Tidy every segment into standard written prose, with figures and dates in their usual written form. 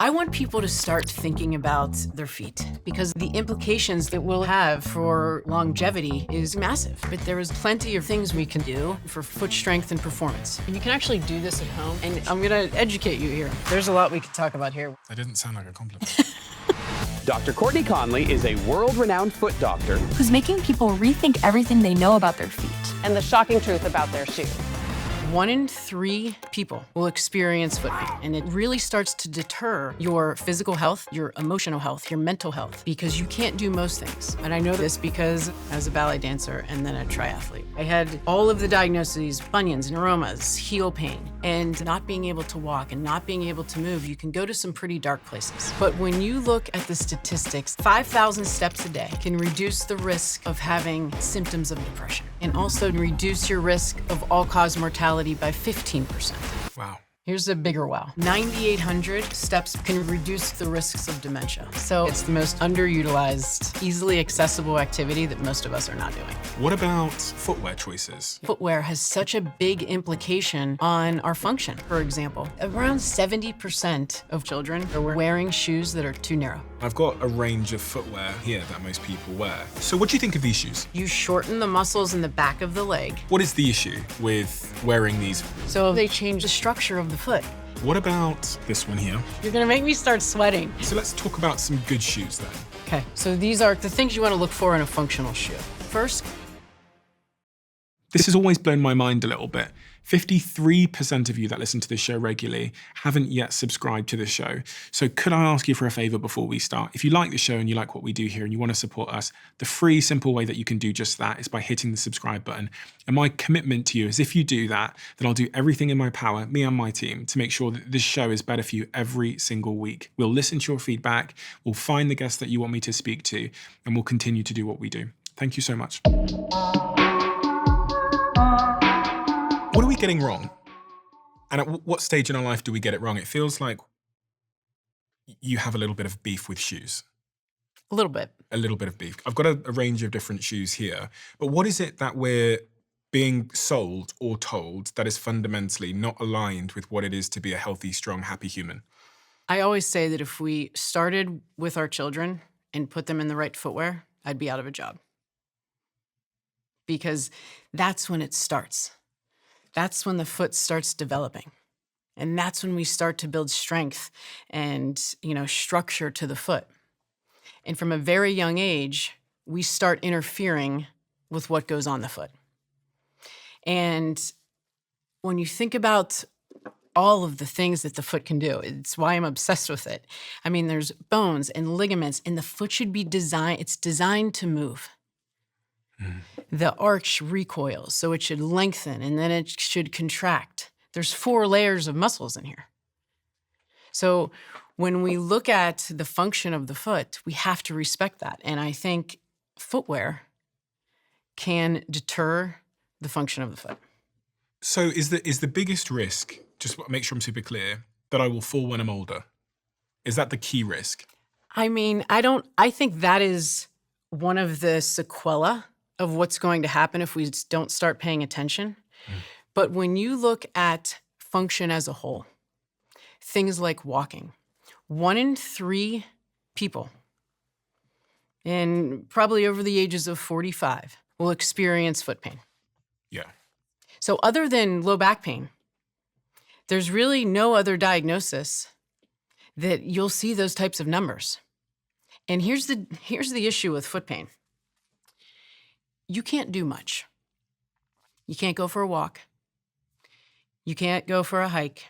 I want people to start thinking about their feet because the implications that we'll have for longevity is massive. But there is plenty of things we can do for foot strength and performance. And you can actually do this at home. And I'm gonna educate you here. There's a lot we could talk about here. That didn't sound like a compliment. Dr. Courtney Conley is a world-renowned foot doctor who's making people rethink everything they know about their feet. And the shocking truth about their shoe. 1 in 3 people will experience foot pain, and it really starts to deter your physical health, your emotional health, your mental health, because you can't do most things. And I know this because I was a ballet dancer and then a triathlete. I had all of the diagnoses, bunions, neuromas, heel pain, and not being able to walk and not being able to move. You can go to some pretty dark places. But when you look at the statistics, 5,000 steps a day can reduce the risk of having symptoms of depression and also reduce your risk of all-cause mortality by 15%. Wow. Here's a bigger wow. 9,800 steps can reduce the risks of dementia. So it's the most underutilized, easily accessible activity that most of us are not doing. What about footwear choices? Footwear has such a big implication on our function. For example, around 70% of children are wearing shoes that are too narrow. I've got a range of footwear here that most people wear. So what do you think of these shoes? You shorten the muscles in the back of the leg. What is the issue with wearing these? So they change the structure of the foot. What about this one here? You're gonna make me start sweating. So let's talk about some good shoes then. Okay, so these are the things you wanna look for in a functional shoe. First, this has always blown my mind a little bit. 53% of you that listen to this show regularly haven't yet subscribed to the show. So could I ask you for a favor before we start? If you like the show and you like what we do here and you want to support us, the free, simple way that you can do just that is by hitting the subscribe button. And my commitment to you is if you do that, then I'll do everything in my power, me and my team, to make sure that this show is better for you every single week. We'll listen to your feedback, we'll find the guests that you want me to speak to, and we'll continue to do what we do. Thank you so much. What are we getting wrong? And at what stage in our life do we get it wrong? It feels like you have a little bit of beef with shoes. a little bit. A little bit of beef. I've got a range of different shoes here, but what is it that we're being sold or told that is fundamentally not aligned with what it is to be a healthy, strong, happy human? I always say that if we started with our children and put them in the right footwear, I'd be out of a job. Because that's when it starts. That's when the foot starts developing. And that's when we start to build strength and, structure to the foot. And from a very young age, we start interfering with what goes on the foot. And when you think about all of the things that the foot can do, it's why I'm obsessed with it. I mean, there's bones and ligaments, and the foot should be it's designed to move. The arch recoils, so it should lengthen, and then it should contract. There's 4 layers of muscles in here. So when we look at the function of the foot, we have to respect that. And I think footwear can deter the function of the foot. So is the biggest risk, just make sure I'm super clear, that I will fall when I'm older? Is that the key risk? I mean, I think that is one of the sequela of what's going to happen if we don't start paying attention. But when you look at function as a whole, things like walking, 1 in 3 people, and probably over the ages of 45, will experience foot pain. Yeah. So other than low back pain, there's really no other diagnosis that you'll see those types of numbers. And here's the issue with foot pain. You can't do much. You can't go for a walk. You can't go for a hike.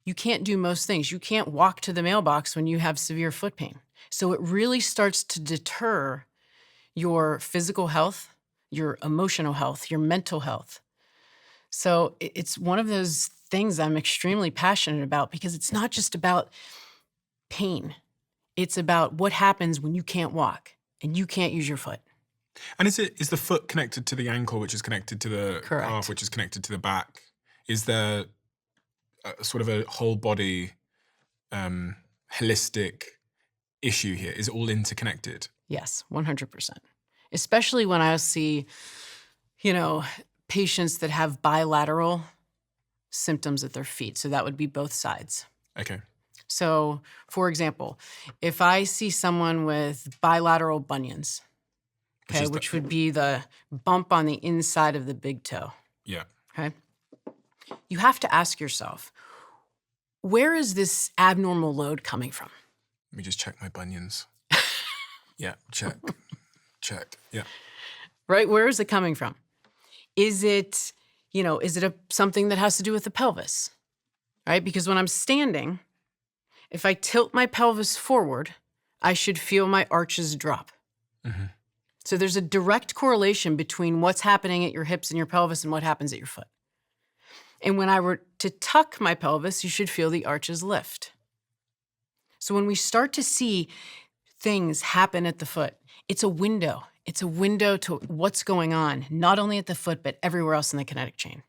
You can't do most things. You can't walk to the mailbox when you have severe foot pain. So it really starts to deter your physical health, your emotional health, your mental health. So it's one of those things I'm extremely passionate about because it's not just about pain. It's about what happens when you can't walk and you can't use your foot. And is the foot connected to the ankle, which is connected to the Correct. calf, which is connected to the back? Is there sort of a whole body holistic issue here? Is it all interconnected? Yes, 100%. Especially when I see, patients that have bilateral symptoms at their feet. So that would be both sides. Okay. So, for example, if I see someone with bilateral bunions, okay, which would be the bump on the inside of the big toe, Yeah. okay, you have to ask yourself, where is this abnormal load coming from? Let me just check my bunions. Yeah, check. Check. Yeah. Right? Where is it coming from? Is it, something that has to do with the pelvis? Right? Because when I'm standing, if I tilt my pelvis forward, I should feel my arches drop. Mm-hmm. So there's a direct correlation between what's happening at your hips and your pelvis and what happens at your foot. And when I were to tuck my pelvis, you should feel the arches lift. So when we start to see things happen at the foot, it's a window. It's a window to what's going on, not only at the foot, but everywhere else in the kinetic chain.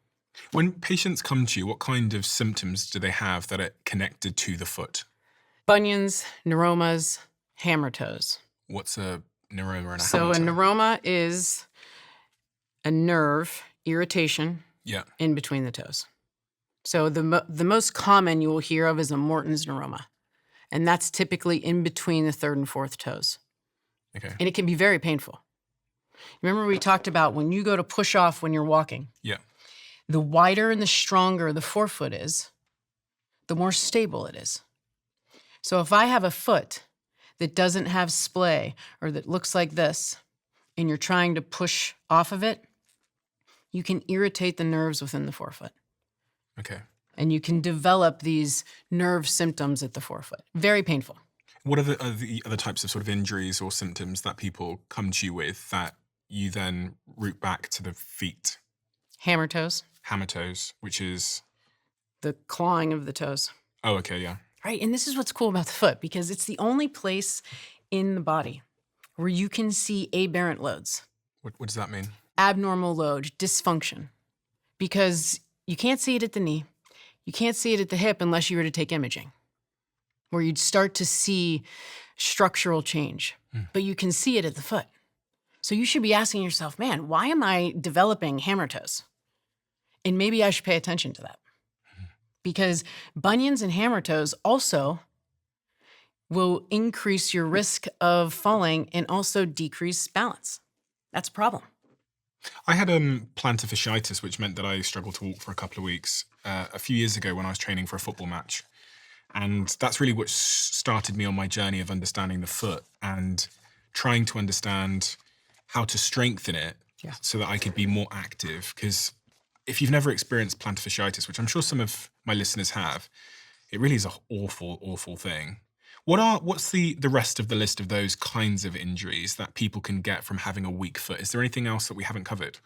When patients come to you, what kind of symptoms do they have that are connected to the foot? Bunions, neuromas, hammer toes. What's a neuroma and a So hammer a toe? neuroma is a nerve irritation Yeah. in between the toes. So the most common you will hear of is a Morton's neuroma. And that's typically in between the third and fourth toes. Okay. And it can be very painful. Remember we talked about when you go to push off when you're walking, Yeah. the wider and the stronger the forefoot is, the more stable it is. So if I have a foot that doesn't have splay or that looks like this, and you're trying to push off of it, you can irritate the nerves within the forefoot. Okay. And you can develop these nerve symptoms at the forefoot. Very painful. What are the other types of sort of injuries or symptoms that people come to you with that you then route back to the feet? Hammer toes, Hammer toes, which is... the clawing of the toes. Oh, okay, yeah. Right, and this is what's cool about the foot, because it's the only place in the body where you can see aberrant loads, What does that mean? abnormal load, dysfunction. Because you can't see it at the knee, you can't see it at the hip unless you were to take imaging, where you'd start to see structural change. But you can see it at the foot. So you should be asking yourself, man, why am I developing hammer toes? And maybe I should pay attention to that. Because bunions and hammer toes also will increase your risk of falling and also decrease balance. That's a problem. I had plantar fasciitis, which meant that I struggled to walk for a couple of weeks a few years ago when I was training for a football match. And that's really what started me on my journey of understanding the foot and trying to understand how to strengthen it so that I could be more active. Because if you've never experienced plantar fasciitis, which I'm sure some of my listeners have, it really is an awful, awful thing. What's the rest of the list of those kinds of injuries that people can get from having a weak foot? Is there anything else that we haven't covered?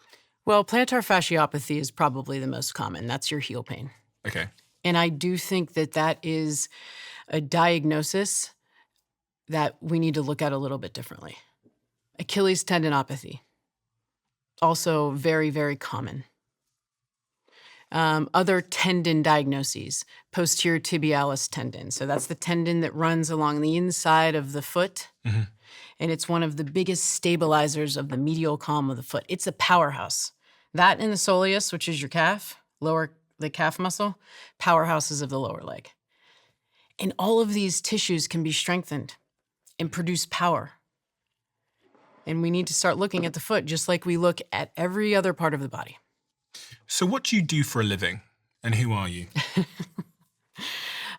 Well, plantar fasciopathy is probably the most common. That's your heel pain. Okay. And I do think that that is a diagnosis that we need to look at a little bit differently. Achilles tendinopathy, also very, very common. Other tendon diagnoses, posterior tibialis tendon. So that's the tendon that runs along the inside of the foot. Mm-hmm. And it's one of the biggest stabilizers of the medial column of the foot. It's a powerhouse. That and the soleus, which is your calf, the calf muscle, powerhouses of the lower leg. And all of these tissues can be strengthened and produce power. And we need to start looking at the foot just like we look at every other part of the body. So what do you do for a living and who are you?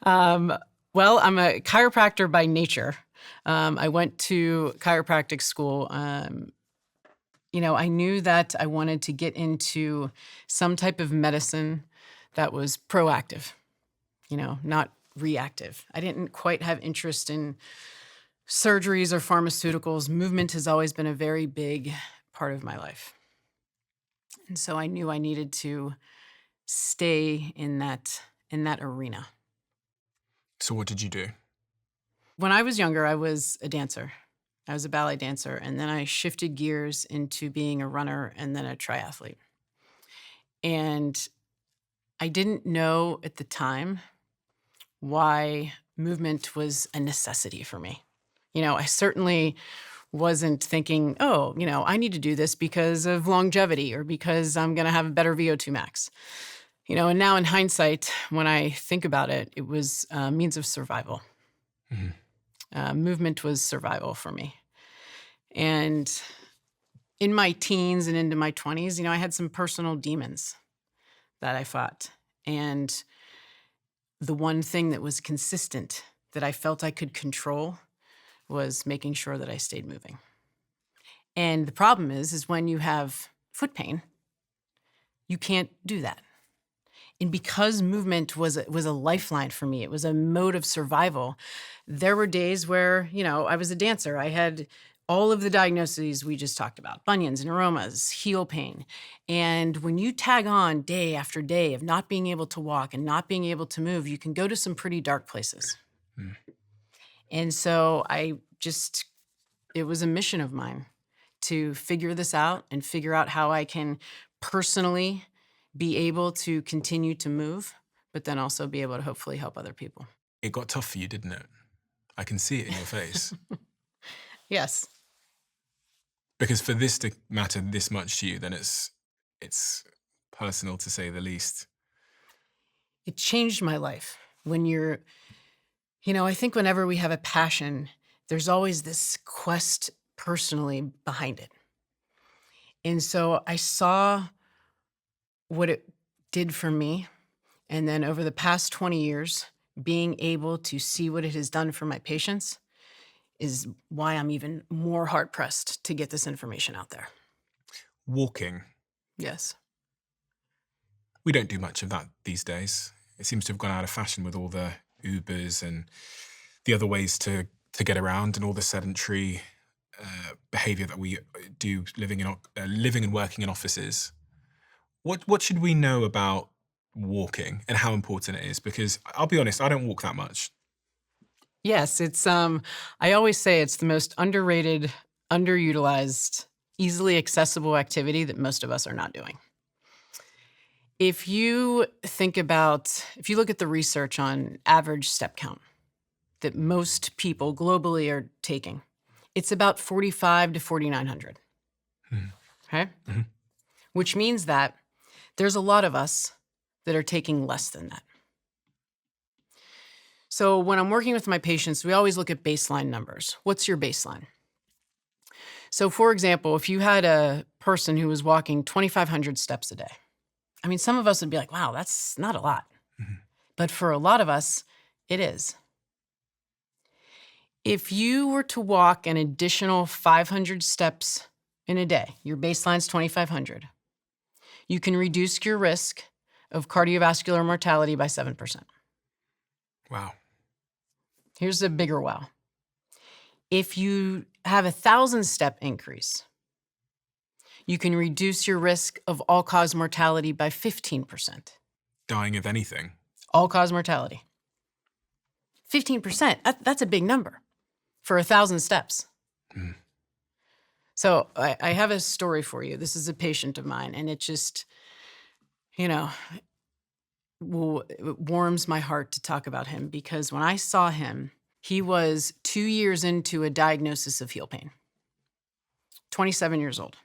Well, I'm a chiropractor by nature. I went to chiropractic school. I knew that I wanted to get into some type of medicine that was proactive, not reactive. I didn't quite have interest in surgeries or pharmaceuticals. Movement has always been a very big part of my life. And so I knew I needed to stay in that arena. So what did you do? When I was younger, I was a dancer. I was a ballet dancer, and then I shifted gears into being a runner and then a triathlete. And I didn't know at the time why movement was a necessity for me. I certainly wasn't thinking, I need to do this because of longevity or because I'm going to have a better VO2 max. And now in hindsight, when I think about it, it was a means of survival. Movement was survival for me. And in my teens and into my 20s, I had some personal demons that I fought. And the one thing that was consistent that I felt I could control was making sure that I stayed moving. And the problem is when you have foot pain, you can't do that. And because movement was a lifeline for me, it was a mode of survival, there were days where, I was a dancer. I had all of the diagnoses we just talked about, bunions, neuromas, heel pain. And when you tag on day after day of not being able to walk and not being able to move, you can go to some pretty dark places. And so it was a mission of mine to figure this out and figure out how I can personally be able to continue to move, but then also be able to hopefully help other people. It got tough for you, didn't it? I can see it in your face. Yes. Because for this to matter this much to you, then it's personal to say the least. It changed my life. When I think whenever we have a passion, there's always this quest personally behind it. And so I saw what it did for me. And then over the past 20 years, being able to see what it has done for my patients is why I'm even more hard-pressed to get this information out there. Walking. Yes. We don't do much of that these days. It seems to have gone out of fashion with all the Ubers and the other ways to get around and all the sedentary behavior that we do living and working in offices. What should we know about walking and how important it is? Because I'll be honest, I don't walk that much. Yes, it's I always say it's the most underrated, underutilized, easily accessible activity that most of us are not doing. If you look at the research on average step count that most people globally are taking, it's about 4,500 to 4,900. Okay? Mm-hmm. Which means that there's a lot of us that are taking less than that. So when I'm working with my patients, we always look at baseline numbers. What's your baseline? So for example, if you had a person who was walking 2,500 steps a day, some of us would be like, wow, that's not a lot. Mm-hmm. But for a lot of us, it is. If you were to walk an additional 500 steps in a day, your baseline's 2,500, you can reduce your risk of cardiovascular mortality by 7%. Wow. Here's a bigger wow. If you have 1,000-step increase, you can reduce your risk of all-cause mortality by 15%. Dying of anything? All-cause mortality. 15%, that's a big number for 1,000 steps. Mm. So I have a story for you. This is a patient of mine, and it just, it warms my heart to talk about him because when I saw him, he was 2 years into a diagnosis of heel pain, 27 years old.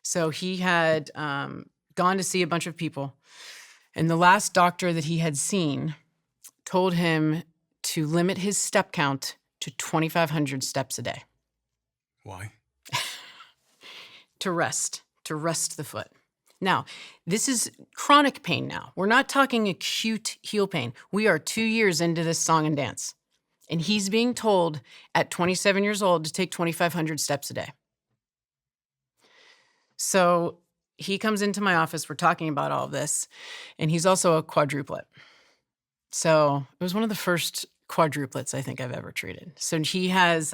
So he had gone to see a bunch of people, and the last doctor that he had seen told him to limit his step count to 2,500 steps a day. Why? To rest the foot. Now, this is chronic pain now. We're not talking acute heel pain. We are 2 years into this song and dance. And he's being told at 27 years old to take 2,500 steps a day. So he comes into my office, we're talking about all of this, and he's also a quadruplet. So it was one of the first quadruplets I think I've ever treated. So he has,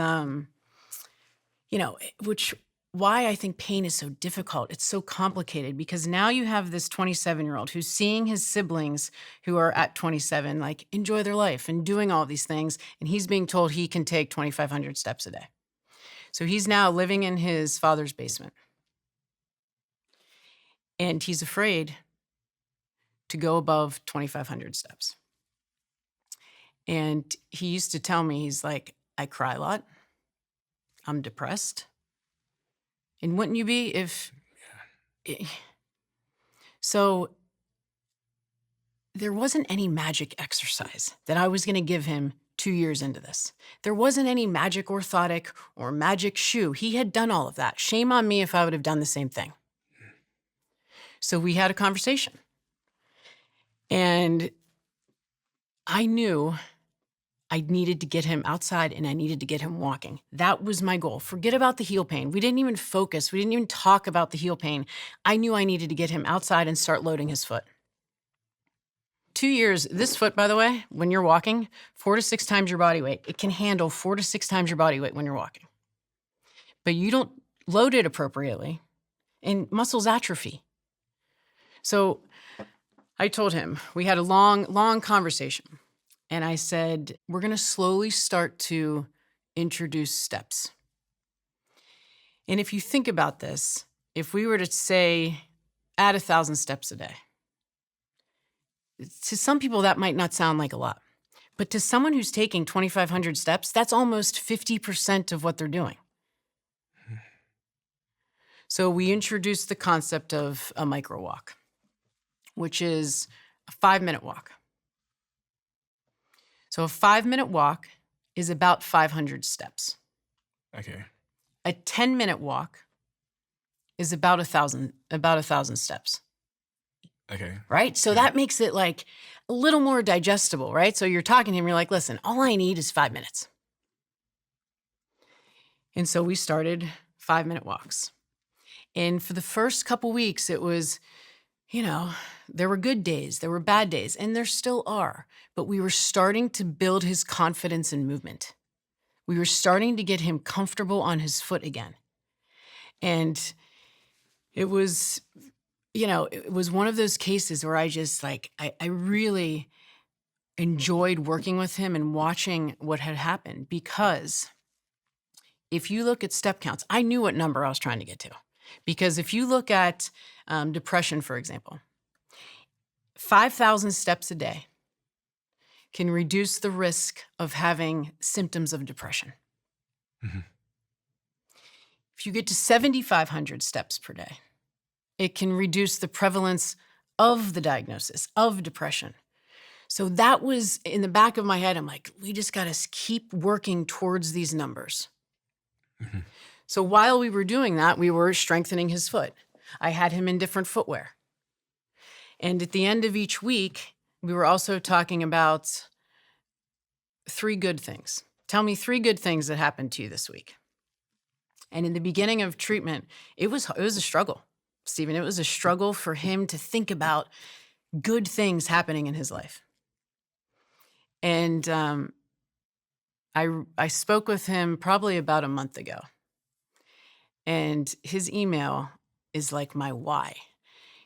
why I think pain is so difficult. It's so complicated because now you have this 27-year-old who's seeing his siblings who are at 27, enjoy their life and doing all these things, and he's being told he can take 2,500 steps a day. So he's now living in his father's basement. And he's afraid to go above 2,500 steps. And he used to tell me, he's like, I cry a lot. I'm depressed. And wouldn't you be if... So there wasn't any magic exercise that I was going to give him 2 years into this. There wasn't any magic orthotic or magic shoe. He had done all of that. Shame on me if I would have done the same thing. So we had a conversation. And I knew I needed to get him outside and I needed to get him walking. That was my goal. Forget about the heel pain. We didn't even focus. We didn't even talk about the heel pain. I knew I needed to get him outside and start loading his foot. 2 years, this foot, by the way, when you're walking, 4 to 6 times your body weight. It can handle 4 to 6 times your body weight when you're walking. But you don't load it appropriately and muscles atrophy. So I told him, we had a long conversation. And I said, we're going to slowly start to introduce steps. And if you think about this, if we were to say, add 1,000 steps a day, to some people that might not sound like a lot. But to someone who's taking 2,500 steps, that's almost 50% of what they're doing. So we introduced the concept of a micro walk, which is a 5-minute walk. So a 5-minute walk is about 500 steps. Okay. A 10-minute walk is about 1,000 steps. Okay. Right? So that makes it like a little more digestible, right? So you're talking to him, you're like, listen, all I need is 5 minutes. And so we started 5-minute walks. And for the first couple weeks, it was, there were good days, there were bad days, and there still are. But we were starting to build his confidence in movement. We were starting to get him comfortable on his foot again. And it was, it was one of those cases where I just I really enjoyed working with him and watching what had happened, because if you look at step counts, I knew what number I was trying to get to. Because if you look at depression, for example, 5,000 steps a day can reduce the risk of having symptoms of depression. Mm-hmm. If you get to 7,500 steps per day, it can reduce the prevalence of the diagnosis of depression. So that was in the back of my head. I'm like, we just got to keep working towards these numbers. Mm-hmm. So while we were doing that, we were strengthening his foot. I had him in different footwear. And at the end of each week, we were also talking about 3 good things. Tell me 3 good things that happened to you this week. And in the beginning of treatment, it was a struggle, Stephen. It was a struggle for him to think about good things happening in his life. And I spoke with him probably about a month ago. And his email is like my why.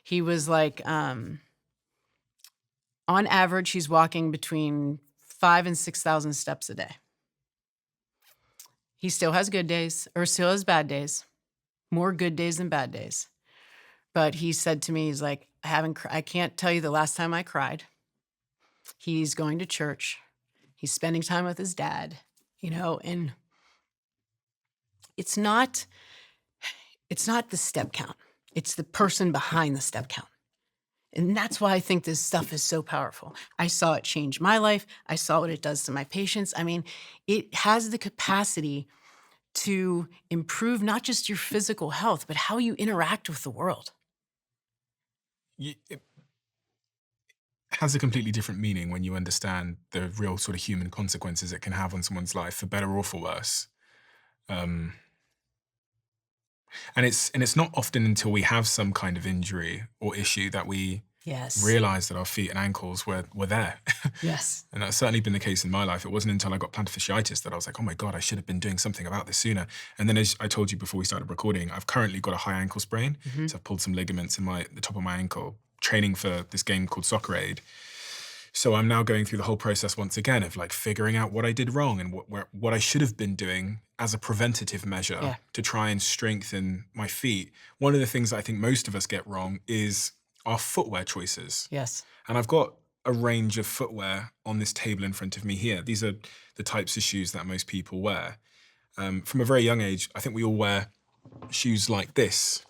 He was like, on average, he's walking between 5,000 and 6,000 steps a day. He still has good days, or still has bad days, more good days than bad days. But he said to me, he's like, I can't tell you the last time I cried. He's going to church. He's spending time with his dad, and it's not the step count. It's the person behind the step count. And that's why I think this stuff is so powerful. I saw it change my life. I saw what it does to my patients. I mean, it has the capacity to improve not just your physical health, but how you interact with the world. It has a completely different meaning when you understand the real sort of human consequences it can have on someone's life, for better or for worse. And it's not often until we have some kind of injury or issue that we realize that our feet and ankles were there. Yes. And that's certainly been the case in my life. It wasn't until I got plantar fasciitis that I was like, oh my God, I should have been doing something about this sooner. And then, as I told you before we started recording, I've currently got a high ankle sprain. Mm-hmm. So I've pulled some ligaments in the top of my ankle, training for this game called Soccer Aid. So I'm now going through the whole process once again of figuring out what I did wrong and what I should have been doing as a preventative measure to try and strengthen my feet. One of the things that I think most of us get wrong is our footwear choices. Yes. And I've got a range of footwear on this table in front of me here. These are the types of shoes that most people wear. From a very young age, I think we all wear shoes like this.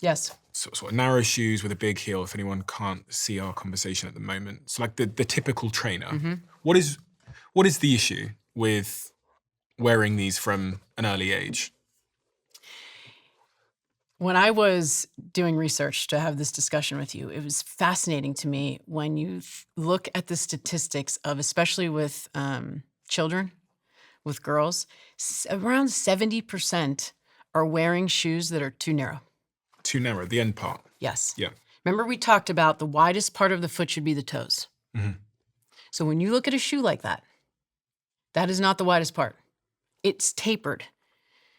Yes. sort of narrow shoes with a big heel, if anyone can't see our conversation at the moment. So like the typical trainer. What is the issue with wearing these from an early age? When I was doing research to have this discussion with you, it was fascinating to me when you look at the statistics of, especially with children, with girls, around 70% are wearing shoes that are too narrow. Too narrow, the end part. Yes. Yeah. Remember we talked about the widest part of the foot should be the toes. So when you look at a shoe like that, that is not the widest part. It's tapered.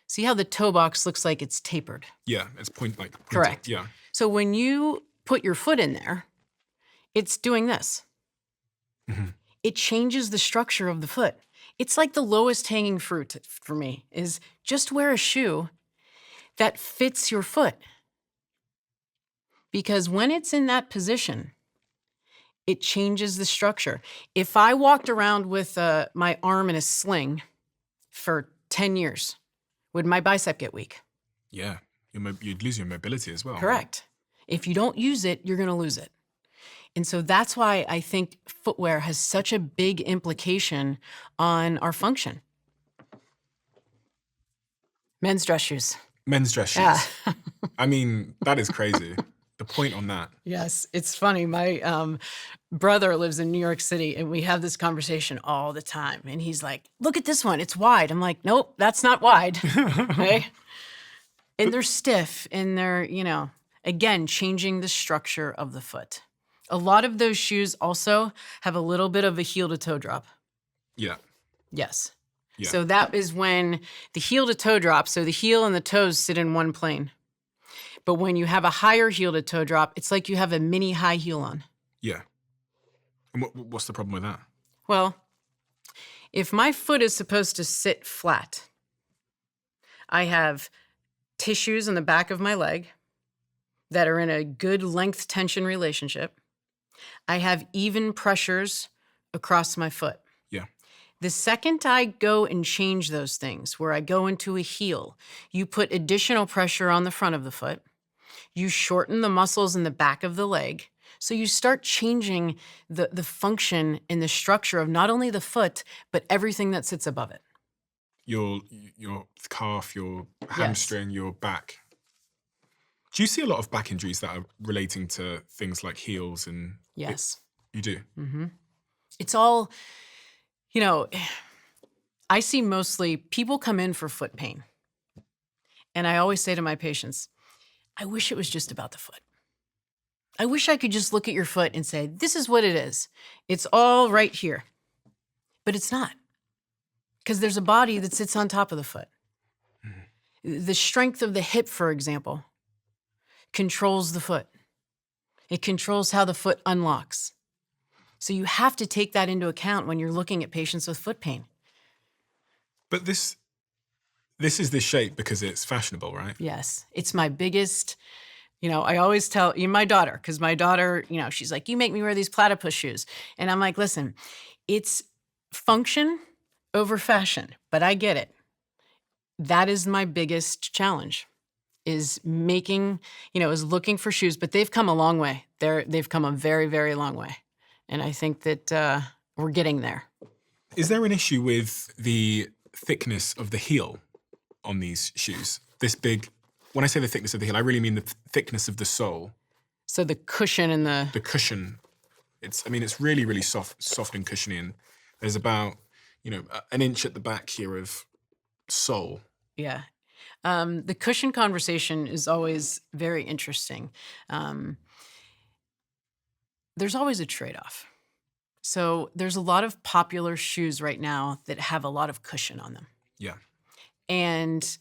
See how the toe box looks like it's tapered? Yeah, it's pointed. Correct. Yeah. So when you put your foot in there, it's doing this. It changes the structure of the foot. It's like the lowest hanging fruit for me is just wear a shoe that fits your foot. Because when it's in that position, it changes the structure. If I walked around with my arm in a sling for 10 years, would my bicep get weak? Yeah, you'd lose your mobility as well. Correct. If you don't use it, you're going to lose it. And so that's why I think footwear has such a big implication on our function. Men's dress shoes. Men's dress shoes. Yeah. I mean, that is crazy. The point on that. Yes, it's funny. My brother lives in New York City, and we have this conversation all the time. And he's like, look at this one. It's wide. I'm like, nope, that's not wide. Okay? And they're stiff, and they're, again, changing the structure of the foot. A lot of those shoes also have a little bit of a heel to toe drop. Yeah. Yes. Yeah. So that is when the heel to toe drop, so the heel and the toes sit in one plane. But when you have a higher heel to toe drop, it's like you have a mini high heel on. Yeah. And what's the problem with that? Well, if my foot is supposed to sit flat, I have tissues in the back of my leg that are in a good length tension relationship. I have even pressures across my foot. Yeah. The second I go and change those things, where I go into a heel, you put additional pressure on the front of the foot. You shorten the muscles in the back of the leg. So you start changing the function and the structure of not only the foot, but everything that sits above it. Your calf, your hamstring, your back. Do you see a lot of back injuries that are relating to things like heels and... Yes. You do? Mm-hmm. It's all, I see mostly people come in for foot pain. And I always say to my patients, I wish it was just about the foot. I wish I could just look at your foot and say, this is what it is. It's all right here. But it's not. Because there's a body that sits on top of the foot. The strength of the hip, for example, controls the foot. It controls how the foot unlocks. So you have to take that into account when you're looking at patients with foot pain. But this is this shape because it's fashionable, right? Yes. It's my biggest, I always tell my daughter, because my daughter, she's like, you make me wear these platypus shoes. And I'm like, listen, it's function over fashion, but I get it. That is my biggest challenge, is making, is looking for shoes, but they've come a long way. They've come a very, very long way. And I think that we're getting there. Is there an issue with the thickness of the heel on these shoes? This big, when I say the thickness of the heel, I really mean the thickness of the sole. So the cushion and the cushion, it's really, really soft and cushiony. And there's about, an inch at the back here of sole. Yeah. The cushion conversation is always very interesting. There's always a trade-off. So there's a lot of popular shoes right now that have a lot of cushion on them. Yeah. And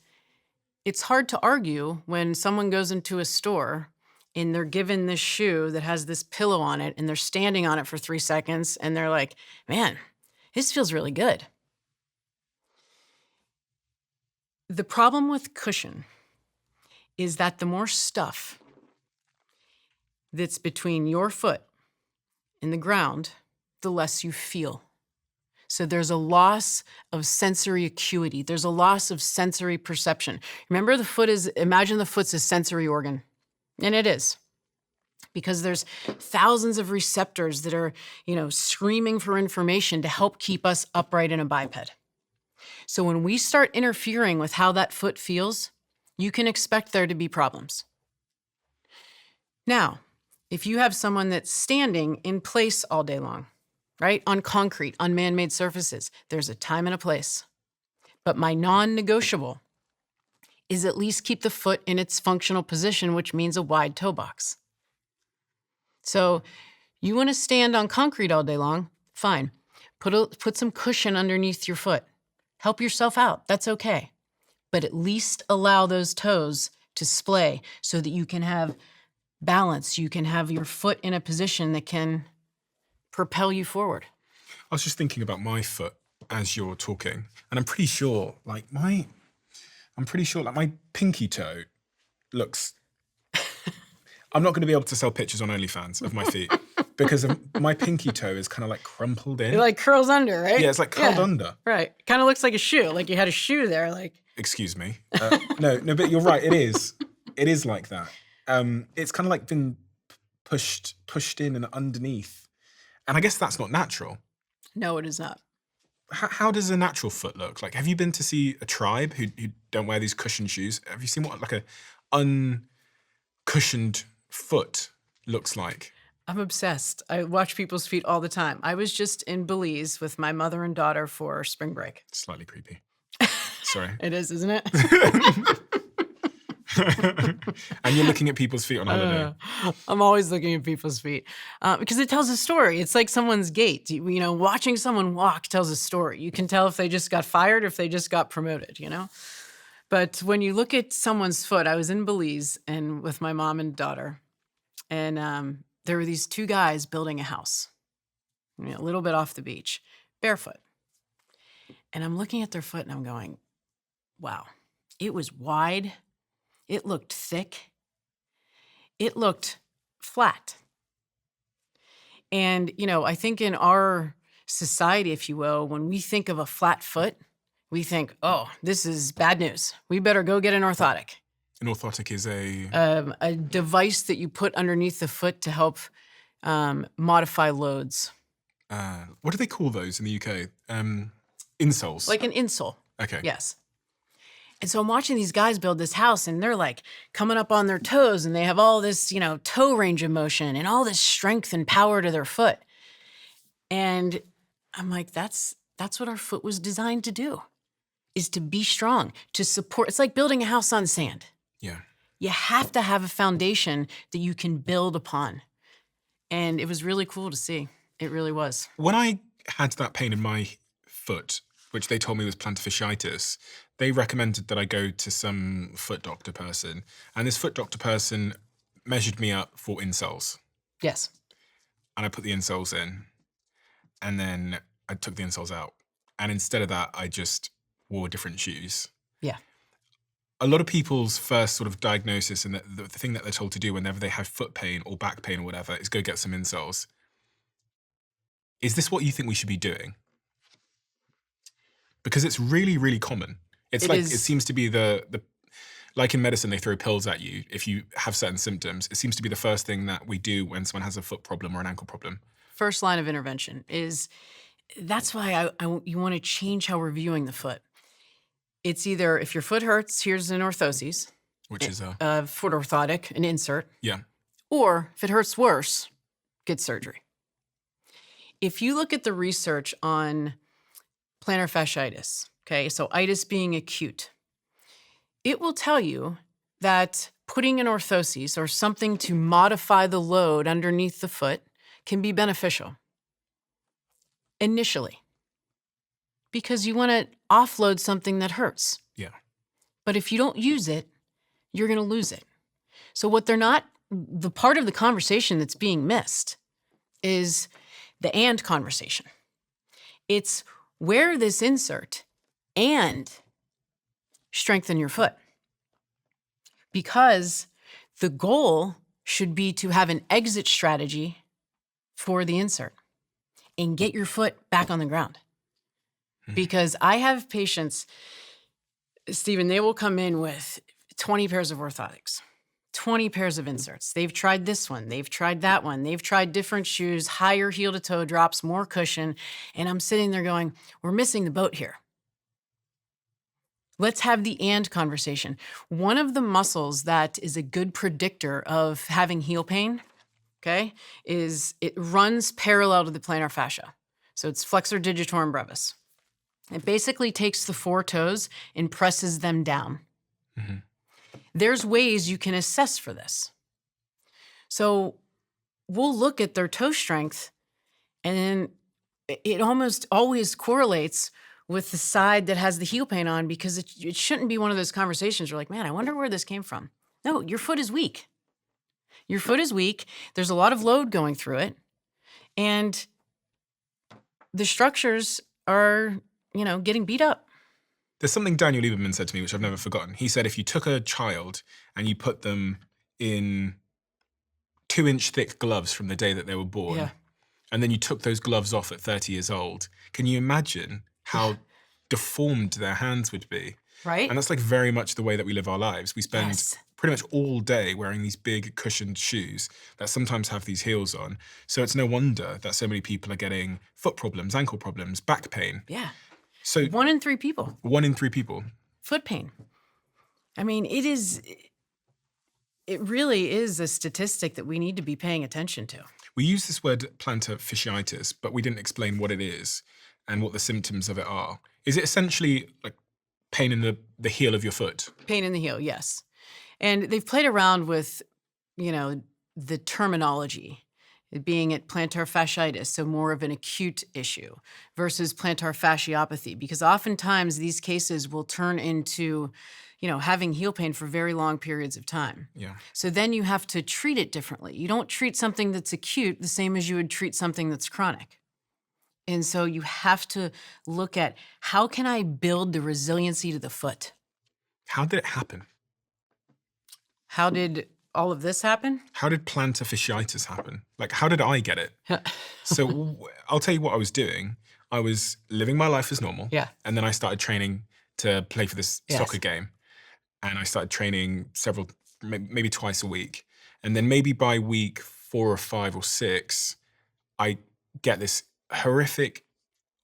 it's hard to argue when someone goes into a store and they're given this shoe that has this pillow on it and they're standing on it for 3 seconds and they're like, man, this feels really good. The problem with cushion is that the more stuff that's between your foot and the ground, the less you feel. So there's a loss of sensory acuity. There's a loss of sensory perception. Remember, imagine the foot's a sensory organ. And it is. Because there's thousands of receptors that are, screaming for information to help keep us upright in a biped. So when we start interfering with how that foot feels, you can expect there to be problems. Now, if you have someone that's standing in place all day long, right, on concrete, on man-made surfaces, there's a time and a place. But my non-negotiable is at least keep the foot in its functional position, which means a wide toe box. So you want to stand on concrete all day long? Fine. Put some cushion underneath your foot. Help yourself out. That's okay. But at least allow those toes to splay so that you can have balance. You can have your foot in a position that can propel you forward. I was just thinking about my foot as you're talking, and I'm pretty sure my pinky toe looks... I'm not going to be able to sell pictures on OnlyFans of my feet because my pinky toe is kind of like crumpled in. It like curls under, right? Yeah, it's like curled under. Right. Kind of looks like a shoe. Like you had a shoe there. Like. Excuse me. No, but you're right. It is. It is like that. It's kind of like been pushed in and underneath. And I guess that's not natural. No, it is not. How does a natural foot look? Like, have you been to see a tribe who don't wear these cushioned shoes? Have you seen what like a uncushioned foot looks like? I'm obsessed. I watch people's feet all the time. I was just in Belize with my mother and daughter for spring break. Slightly creepy. Sorry. It is, isn't it? And you're looking at people's feet on holiday. I'm always looking at people's feet because it tells a story. It's like someone's gait. Watching someone walk tells a story. You can tell if they just got fired or if they just got promoted, But when you look at someone's foot, I was in Belize and with my mom and daughter, and there were these two guys building a house, a little bit off the beach, barefoot. And I'm looking at their foot and I'm going, wow, it was wide. It looked thick. It looked flat. And, I think in our society, if you will, when we think of a flat foot, we think, oh, this is bad news. We better go get an orthotic. An orthotic is a device that you put underneath the foot to help modify loads. What do they call those in the UK? Insoles. Like an insole. Okay. Yes. And so I'm watching these guys build this house and they're like coming up on their toes and they have all this, toe range of motion and all this strength and power to their foot. And I'm like, that's what our foot was designed to do, is to be strong, to support. It's like building a house on sand. Yeah. You have to have a foundation that you can build upon. And it was really cool to see. It really was. When I had that pain in my foot, which they told me was plantar fasciitis, they recommended that I go to some foot doctor person. And this foot doctor person measured me up for insoles. Yes. And I put the insoles in. And then I took the insoles out. And instead of that, I just wore different shoes. Yeah. A lot of people's first sort of diagnosis and the thing that they're told to do whenever they have foot pain or back pain or whatever is go get some insoles. Is this what you think we should be doing? Because it's really, really common. It seems to be the like in medicine, they throw pills at you if you have certain symptoms. It seems to be the first thing that we do when someone has a foot problem or an ankle problem. First line of intervention is, that's why you want to change how we're viewing the foot. It's either, if your foot hurts, here's an orthoses. Which is a foot orthotic, an insert. Yeah. Or if it hurts worse, get surgery. If you look at the research on plantar fasciitis, okay, so itis being acute, it will tell you that putting an orthoses or something to modify the load underneath the foot can be beneficial initially, because you want to offload something that hurts. Yeah. But if you don't use it, you're going to lose it. So the part of the conversation that's being missed is the and conversation. It's wear this insert and strengthen your foot. Because the goal should be to have an exit strategy for the insert and get your foot back on the ground. Because I have patients, Stephen, they will come in with 20 pairs of orthotics, 20 pairs of inserts. They've tried this one. They've tried that one. They've tried different shoes, higher heel to toe drops, more cushion. And I'm sitting there going, we're missing the boat here. Let's have the and conversation. One of the muscles that is a good predictor of having heel pain, okay, is it runs parallel to the plantar fascia. So it's flexor digitorum brevis. It basically takes the 4 toes and presses them down. Mm-hmm. There's ways you can assess for this. So we'll look at their toe strength, and then it almost always correlates with the side that has the heel pain on, because it shouldn't be one of those conversations where you're like, man, I wonder where this came from. No, your foot is weak. Your foot is weak. There's a lot of load going through it. And the structures are, getting beat up. There's something Daniel Lieberman said to me, which I've never forgotten. He said if you took a child and you put them in 2-inch thick gloves from the day that they were born, and then you took those gloves off at 30 years old, can you imagine how deformed their hands would be? Right. And that's like very much the way that we live our lives. We spend pretty much all day wearing these big cushioned shoes that sometimes have these heels on. So it's no wonder that so many people are getting foot problems, ankle problems, back pain. Yeah. So 1 in 3 people. 1 in 3 people. Foot pain. I mean, it really is a statistic that we need to be paying attention to. We use this word plantar fasciitis, but we didn't explain what it is and what the symptoms of it are. Is it essentially like pain in the heel of your foot? Pain in the heel, yes. And they've played around with, the terminology, it being at plantar fasciitis, so more of an acute issue, versus plantar fasciopathy, because oftentimes these cases will turn into, having heel pain for very long periods of time. Yeah. So then you have to treat it differently. You don't treat something that's acute the same as you would treat something that's chronic. And so you have to look at, how can I build the resiliency to the foot? How did it happen? How did all of this happen? How did plantar fasciitis happen? Like, how did I get it? So I'll tell you what I was doing. I was living my life as normal. Yeah. And then I started training to play for this soccer game. And I started training maybe twice a week. And then maybe by week 4 or 5 or 6, I get this horrific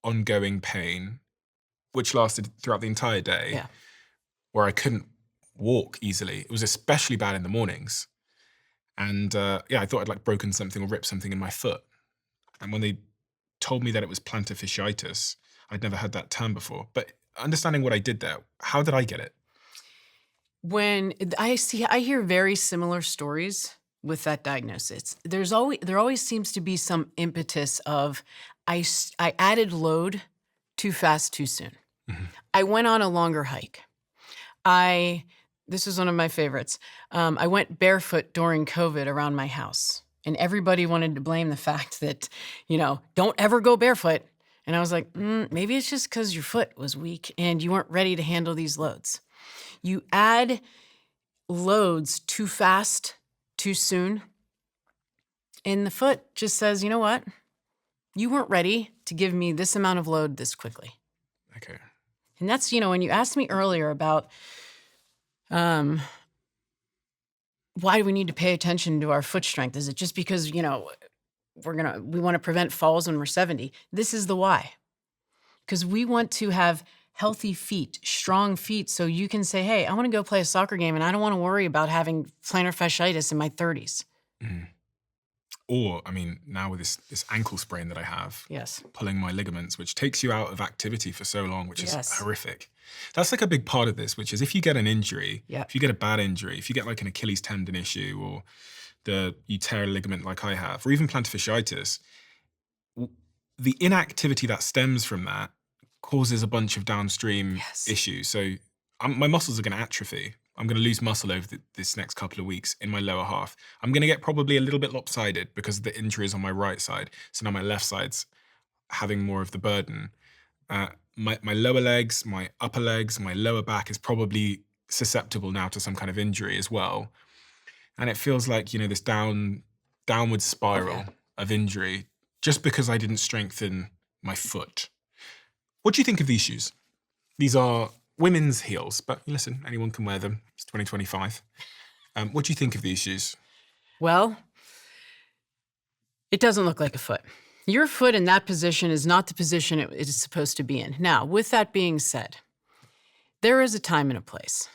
ongoing pain, which lasted throughout the entire day, where I couldn't walk easily. It was especially bad in the mornings. And I thought I'd broken something or ripped something in my foot. And when they told me that it was plantar fasciitis, I'd never heard that term before. But understanding what I did there, how did I get it? When I hear very similar stories with that diagnosis. There always seems to be some impetus of, I added load too fast, too soon. Mm-hmm. I went on a longer hike. This is one of my favorites. I went barefoot during COVID around my house, and everybody wanted to blame the fact that, don't ever go barefoot. And I was like, maybe it's just because your foot was weak and you weren't ready to handle these loads. You add loads too fast, too soon, and the foot just says, you know what? You weren't ready to give me this amount of load this quickly. Okay. And that's, when you asked me earlier about why do we need to pay attention to our foot strength? Is it just because, we want to prevent falls when we're 70? This is the why. Because we want to have healthy feet, strong feet, so you can say, hey, I want to go play a soccer game and I don't want to worry about having plantar fasciitis in my 30s. Mm. Or, now with this ankle sprain that I have, pulling my ligaments, which takes you out of activity for so long, which is horrific. That's like a big part of this, which is if you get an injury, if you get a bad injury, if you get like an Achilles tendon issue or you tear a ligament like I have, or even plantar fasciitis, the inactivity that stems from that causes a bunch of downstream issues. So my muscles are going to atrophy. I'm going to lose muscle over this next couple of weeks in my lower half. I'm going to get probably a little bit lopsided because the injury is on my right side. So now my left side's having more of the burden. My lower legs, my upper legs, my lower back is probably susceptible now to some kind of injury as well. And it feels like, this downward spiral of injury just because I didn't strengthen my foot. What do you think of these shoes? These are women's heels, but listen, anyone can wear them. It's 2025. What do you think of these shoes? Well, it doesn't look like a foot. Your foot in that position is not the position it is supposed to be in. Now, with that being said, there is a time and a place.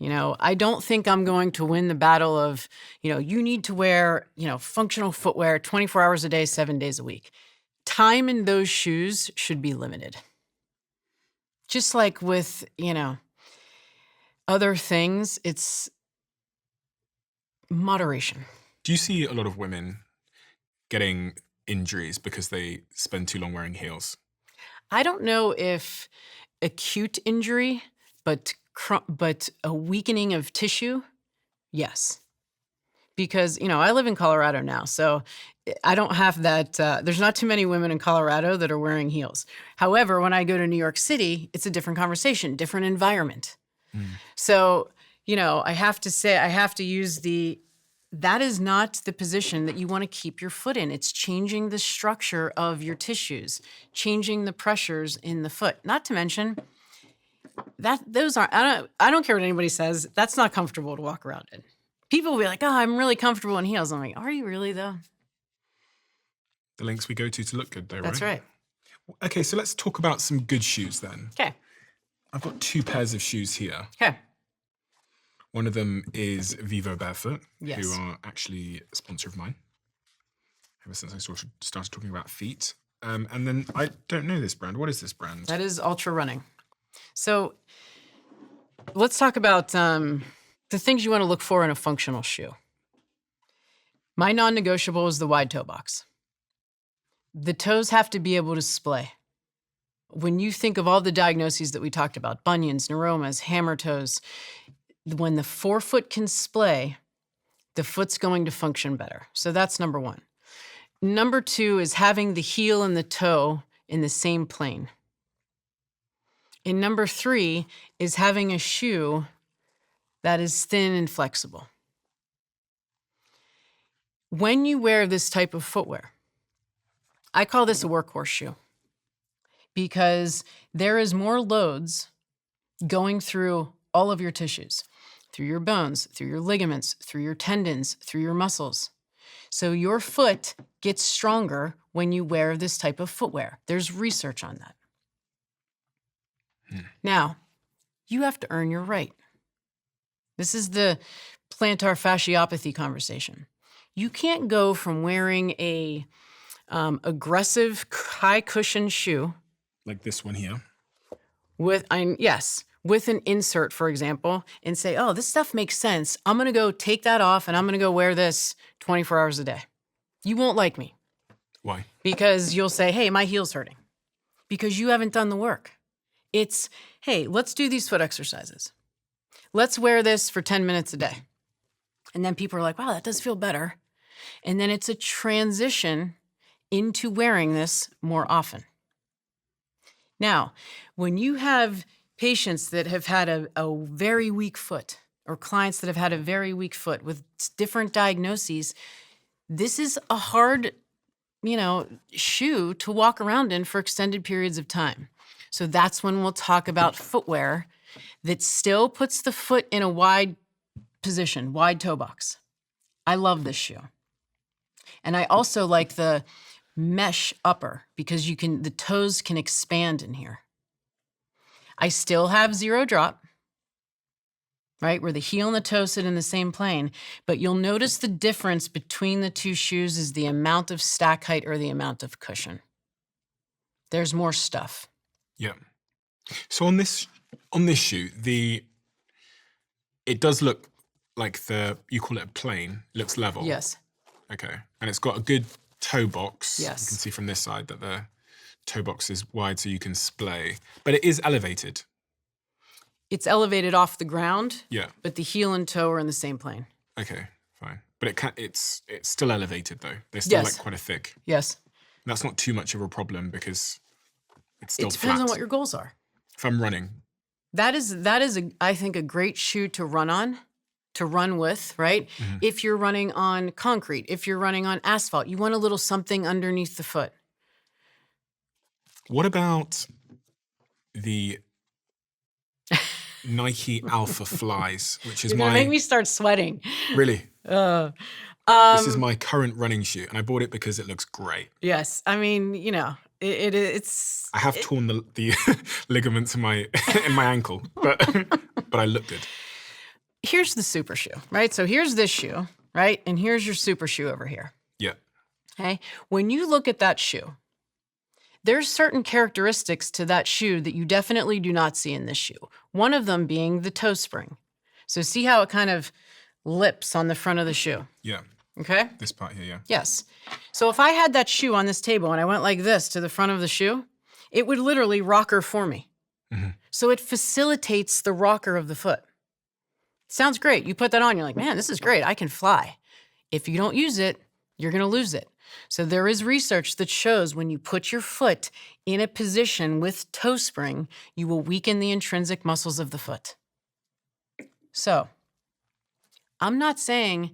I don't think I'm going to win the battle of, you need to wear, functional footwear 24 hours a day, 7 days a week. Time in those shoes should be limited. Just like with, other things, it's moderation. Do you see a lot of women getting injuries because they spend too long wearing heels? I don't know if acute injury, but a weakening of tissue, yes. Because, I live in Colorado now, so I don't have that. There's not too many women in Colorado that are wearing heels. However, when I go to New York City, it's a different conversation, different environment. So, I have to use that is not the position that you want to keep your foot in. It's changing the structure of your tissues, changing the pressures in the foot. Not to mention those aren't, I don't care what anybody says, that's not comfortable to walk around in. People will be like, oh, I'm really comfortable in heels. I'm like, are you really though? The lengths we go to look good though, right? That's right. Okay, so let's talk about some good shoes then. Okay. I've got 2 pairs of shoes here. Okay. One of them is Be Barefoot, Yes. who are actually a sponsor of mine ever since I started talking about feet. And then I don't know this brand. What is this brand? That is Ultra Running. So let's talk about the things you want to look for in a functional shoe. My non-negotiable is the wide toe box. The toes have to be able to splay. When you think of all the diagnoses that we talked about, bunions, neuromas, hammer toes, when the forefoot can splay, the foot's going to function better. So that's number 1. Number 2 is having the heel and the toe in the same plane. And number 3 is having a shoe that is thin and flexible. When you wear this type of footwear, I call this a workhorse shoe because there is more loads going through all of your tissues, through your bones, through your ligaments, through your tendons, through your muscles. So your foot gets stronger when you wear this type of footwear. There's research on that. Now, you have to earn your right. This is the plantar fasciopathy conversation. You can't go from wearing a aggressive, high cushion shoe, Like this one here. with an insert, for example, and say, oh, this stuff makes sense. I'm going to go take that off and I'm going to go wear this 24 hours a day. You won't like me Why? because you'll say, hey, my heel's hurting because you haven't done the work. It's, hey, let's do these foot exercises. Let's wear this for 10 minutes a day. And then people are like, wow, that does feel better. And then it's a transition into wearing this more often. Now, when you have patients that have had a very weak foot or clients that have had a very weak foot with different diagnoses, this is a hard, shoe to walk around in for extended periods of time. So that's when we'll talk about footwear that still puts the foot in a wide position, wide toe box. I love this shoe. And I also like the mesh upper because the toes can expand in here. I still have zero drop, right? Where the heel and the toe sit in the same plane, but you'll notice the difference between the 2 shoes is the amount of stack height or the amount of cushion. There's more stuff. Yeah. So on this shoe, it does look like you call it a plane, looks level. Yes. Okay. And it's got a good toe box. Yes. You can see from this side that the toe box is wide so you can splay, but it is elevated. It's elevated off the ground. Yeah. But the heel and toe are in the same plane. Okay, fine. But it's still elevated though. They're still Yes. like quite a thick. Yes. That's not too much of a problem because it's still It depends flat. on what your goals are. If I'm running. That is I think a great shoe to run with, right? Mm-hmm. If you're running on concrete, if you're running on asphalt, you want a little something underneath the foot. What about the Nike Alpha Flies, which is You're gonna my make me start sweating. really. Uh, This is my current running shoe, and I bought it because it looks great. yes, I mean, it's. I have torn the ligaments in my ankle, but I look good. Here's the super shoe, right? So here's this shoe, right? And here's your super shoe over here. Yeah. Okay. When you look at that shoe, there's certain characteristics to that shoe that you definitely do not see in this shoe. One of them being the toe spring. So see how it kind of lips on the front of the shoe. Yeah. Okay. This part here, yeah. Yes. So if I had that shoe on this table and I went like this to the front of the shoe, it would literally rocker for me. Mm-hmm. So it facilitates the rocker of the foot. Sounds great. You put that on, you're like, man, this is great. I can fly. If you don't use it, you're going to lose it. So there is research that shows when you put your foot in a position with toe spring, you will weaken the intrinsic muscles of the foot. So I'm not saying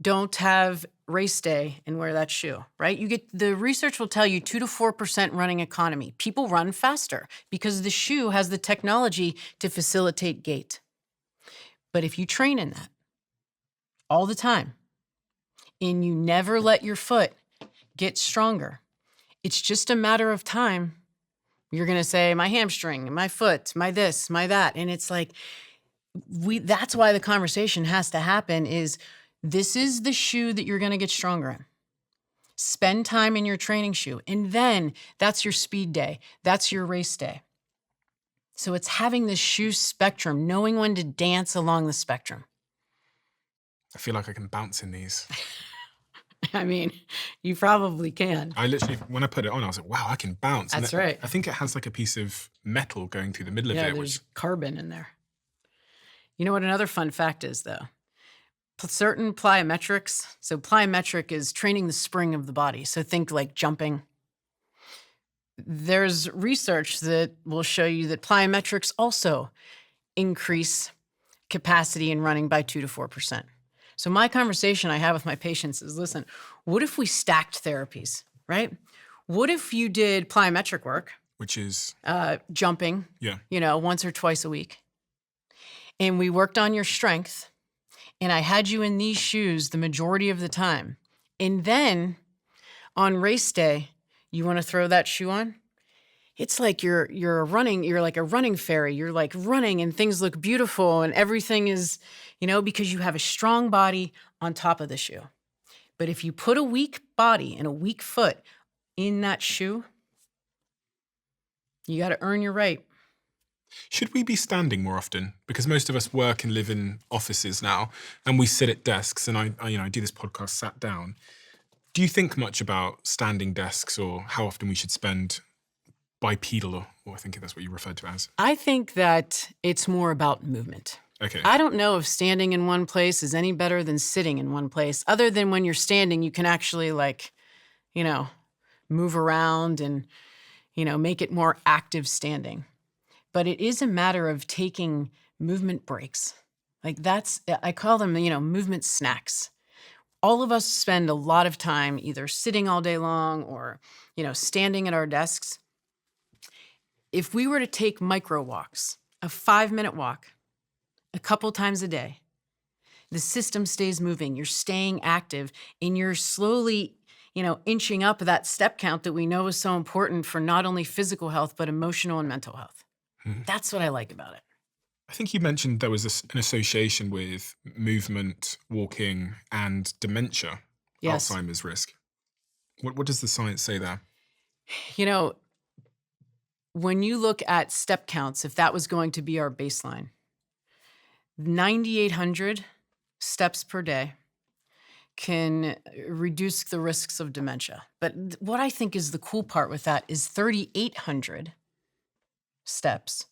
don't have race day and wear that shoe, right? The research will tell you 2 to 4% running economy. People run faster because the shoe has the technology to facilitate gait. But if you train in that all the time and you never let your foot get stronger, it's just a matter of time. You're going to say, my hamstring, my foot, my this, my that. And it's like, that's why the conversation has to happen is this is the shoe that you're going to get stronger in. Spend time in your training shoe. And then that's your speed day. That's your race day. So it's having this shoe spectrum, knowing when to dance along the spectrum. I feel like I can bounce in these. I mean, you probably can. I literally, when I put it on, I was like, wow, I can bounce. That's right. I think it has like a piece of metal going through the middle of it. There's carbon in there. You know what another fun fact is, though? Certain plyometrics. So plyometric is training the spring of the body. So think like jumping. There's research that will show you that plyometrics also increase capacity in running by 2 to 4%. So my conversation I have with my patients is, listen, what if we stacked therapies, right? What if you did plyometric work? Which is? Jumping, once or twice a week. And we worked on your strength. And I had you in these shoes the majority of the time. And then on race day, you want to throw that shoe on? It's like you're like a running fairy. You're like running and things look beautiful and everything is, because you have a strong body on top of the shoe. But if you put a weak body and a weak foot in that shoe, you got to earn your right. Should we be standing more often? Because most of us work and live in offices now, and we sit at desks. And I do this podcast sat down. Do you think much about standing desks or how often we should spend bipedal, or I think that's what you referred to as? I think that it's more about movement. Okay. I don't know if standing in one place is any better than sitting in one place, other than when you're standing, you can actually move around and, make it more active standing. But it is a matter of taking movement breaks. I call them, movement snacks. All of us spend a lot of time either sitting all day long or, standing at our desks. If we were to take micro walks, a 5-minute walk, a couple times a day, the system stays moving, you're staying active, and you're slowly, inching up that step count that we know is so important for not only physical health, but emotional and mental health. That's what I like about it. I think you mentioned there was an association with movement, walking, and dementia, Yes. Alzheimer's risk. What does the science say there? When you look at step counts, if that was going to be our baseline, 9,800 steps per day can reduce the risks of dementia. But what I think is the cool part with that is 3,800 steps,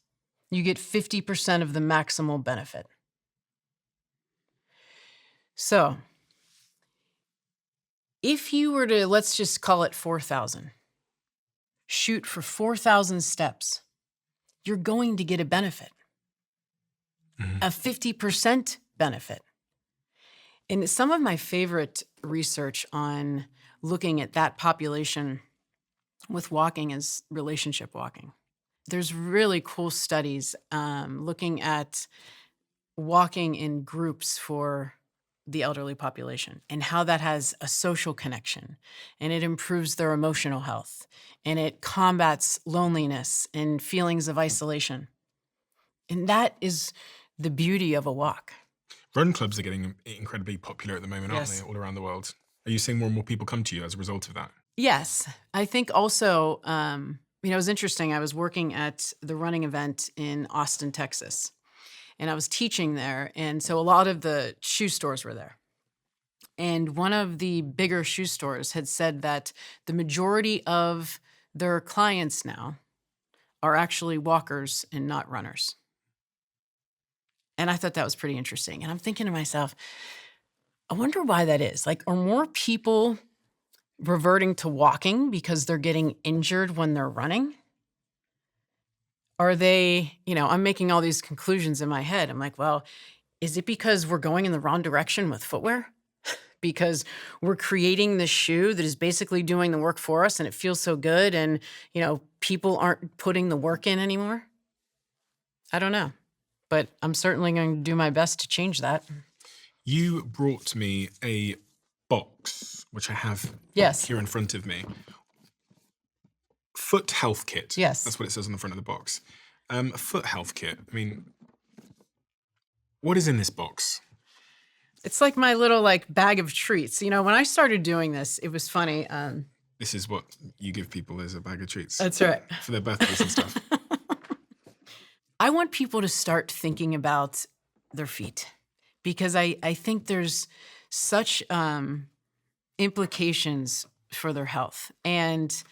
you get 50% of the maximal benefit. So if you were to, let's just call it 4,000, shoot for 4,000 steps, you're going to get a benefit, a 50% benefit. And some of my favorite research on looking at that population with walking is relationship walking. there's really cool studies looking at walking in groups for the elderly population and how that has a social connection, and it improves their emotional health, and it combats loneliness and feelings of isolation. And that is the beauty of a walk. Run clubs are getting incredibly popular at the moment, aren't Yes. they, all around the world? Are you seeing more and more people come to you as a result of that? Yes. I think also, it was interesting. I was working at the running event in Austin, Texas, and I was teaching there. And so a lot of the shoe stores were there. And one of the bigger shoe stores had said that the majority of their clients now are actually walkers and not runners. And I thought that was pretty interesting. And I'm thinking to myself, I wonder why that is. Like, are more people reverting to walking because they're getting injured when they're running? Are they, I'm making all these conclusions in my head. I'm like, well, is it because we're going in the wrong direction with footwear? Because we're creating this shoe that is basically doing the work for us and it feels so good and, people aren't putting the work in anymore? I don't know. But I'm certainly going to do my best to change that. You brought me a box, which I have Yes. here in front of me. Foot health kit. Yes. That's what it says on the front of the box. A foot health kit. I mean, what is in this box? It's like my little bag of treats. When I started doing this, it was funny. This is what you give people as a bag of treats. That's right. For their birthdays and stuff. I want people to start thinking about their feet because I think there's such implications for their health. And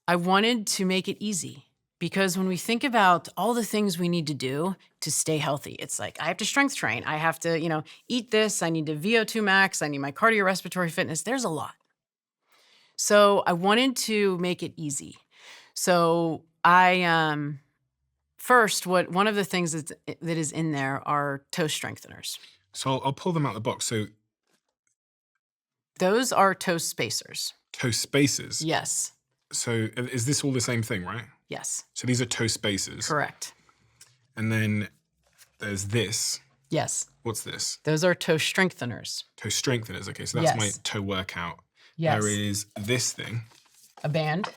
I wanted to make it easy because when we think about all the things we need to do to stay healthy, it's like I have to strength train. I have to, eat this. I need to VO2 max. I need my cardiorespiratory fitness. There's a lot. So I wanted to make it easy. So I first, one of the things that is in there are toe strengtheners. So I'll pull them out of the box. So those are toe spacers. toe spacers. Yes. So is this all the same thing, right? Yes. So these are toe spacers. Correct. And then there's this. Yes. What's this? Those are toe strengtheners. Toe strengtheners. Okay, so that's my Yes. toe workout. Yes. There is this thing. A band.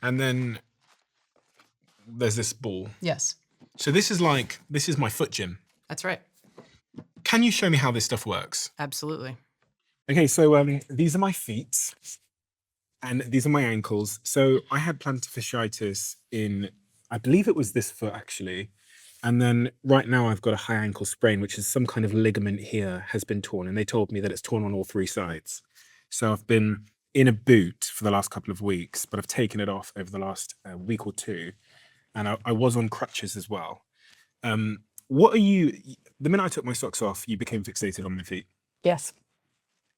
And then there's this ball. Yes. So this is my foot gym. That's right. Can you show me how this stuff works? Absolutely. Okay, so these are my feet and these are my ankles. So I had plantar fasciitis in, I believe it was this foot actually. And then right now I've got a high ankle sprain, which is some kind of ligament here has been torn. And they told me that it's torn on all three sides. So I've been in a boot for the last couple of weeks, but I've taken it off over the last week or two. And I was on crutches as well. The minute I took my socks off, you became fixated on my feet. Yes.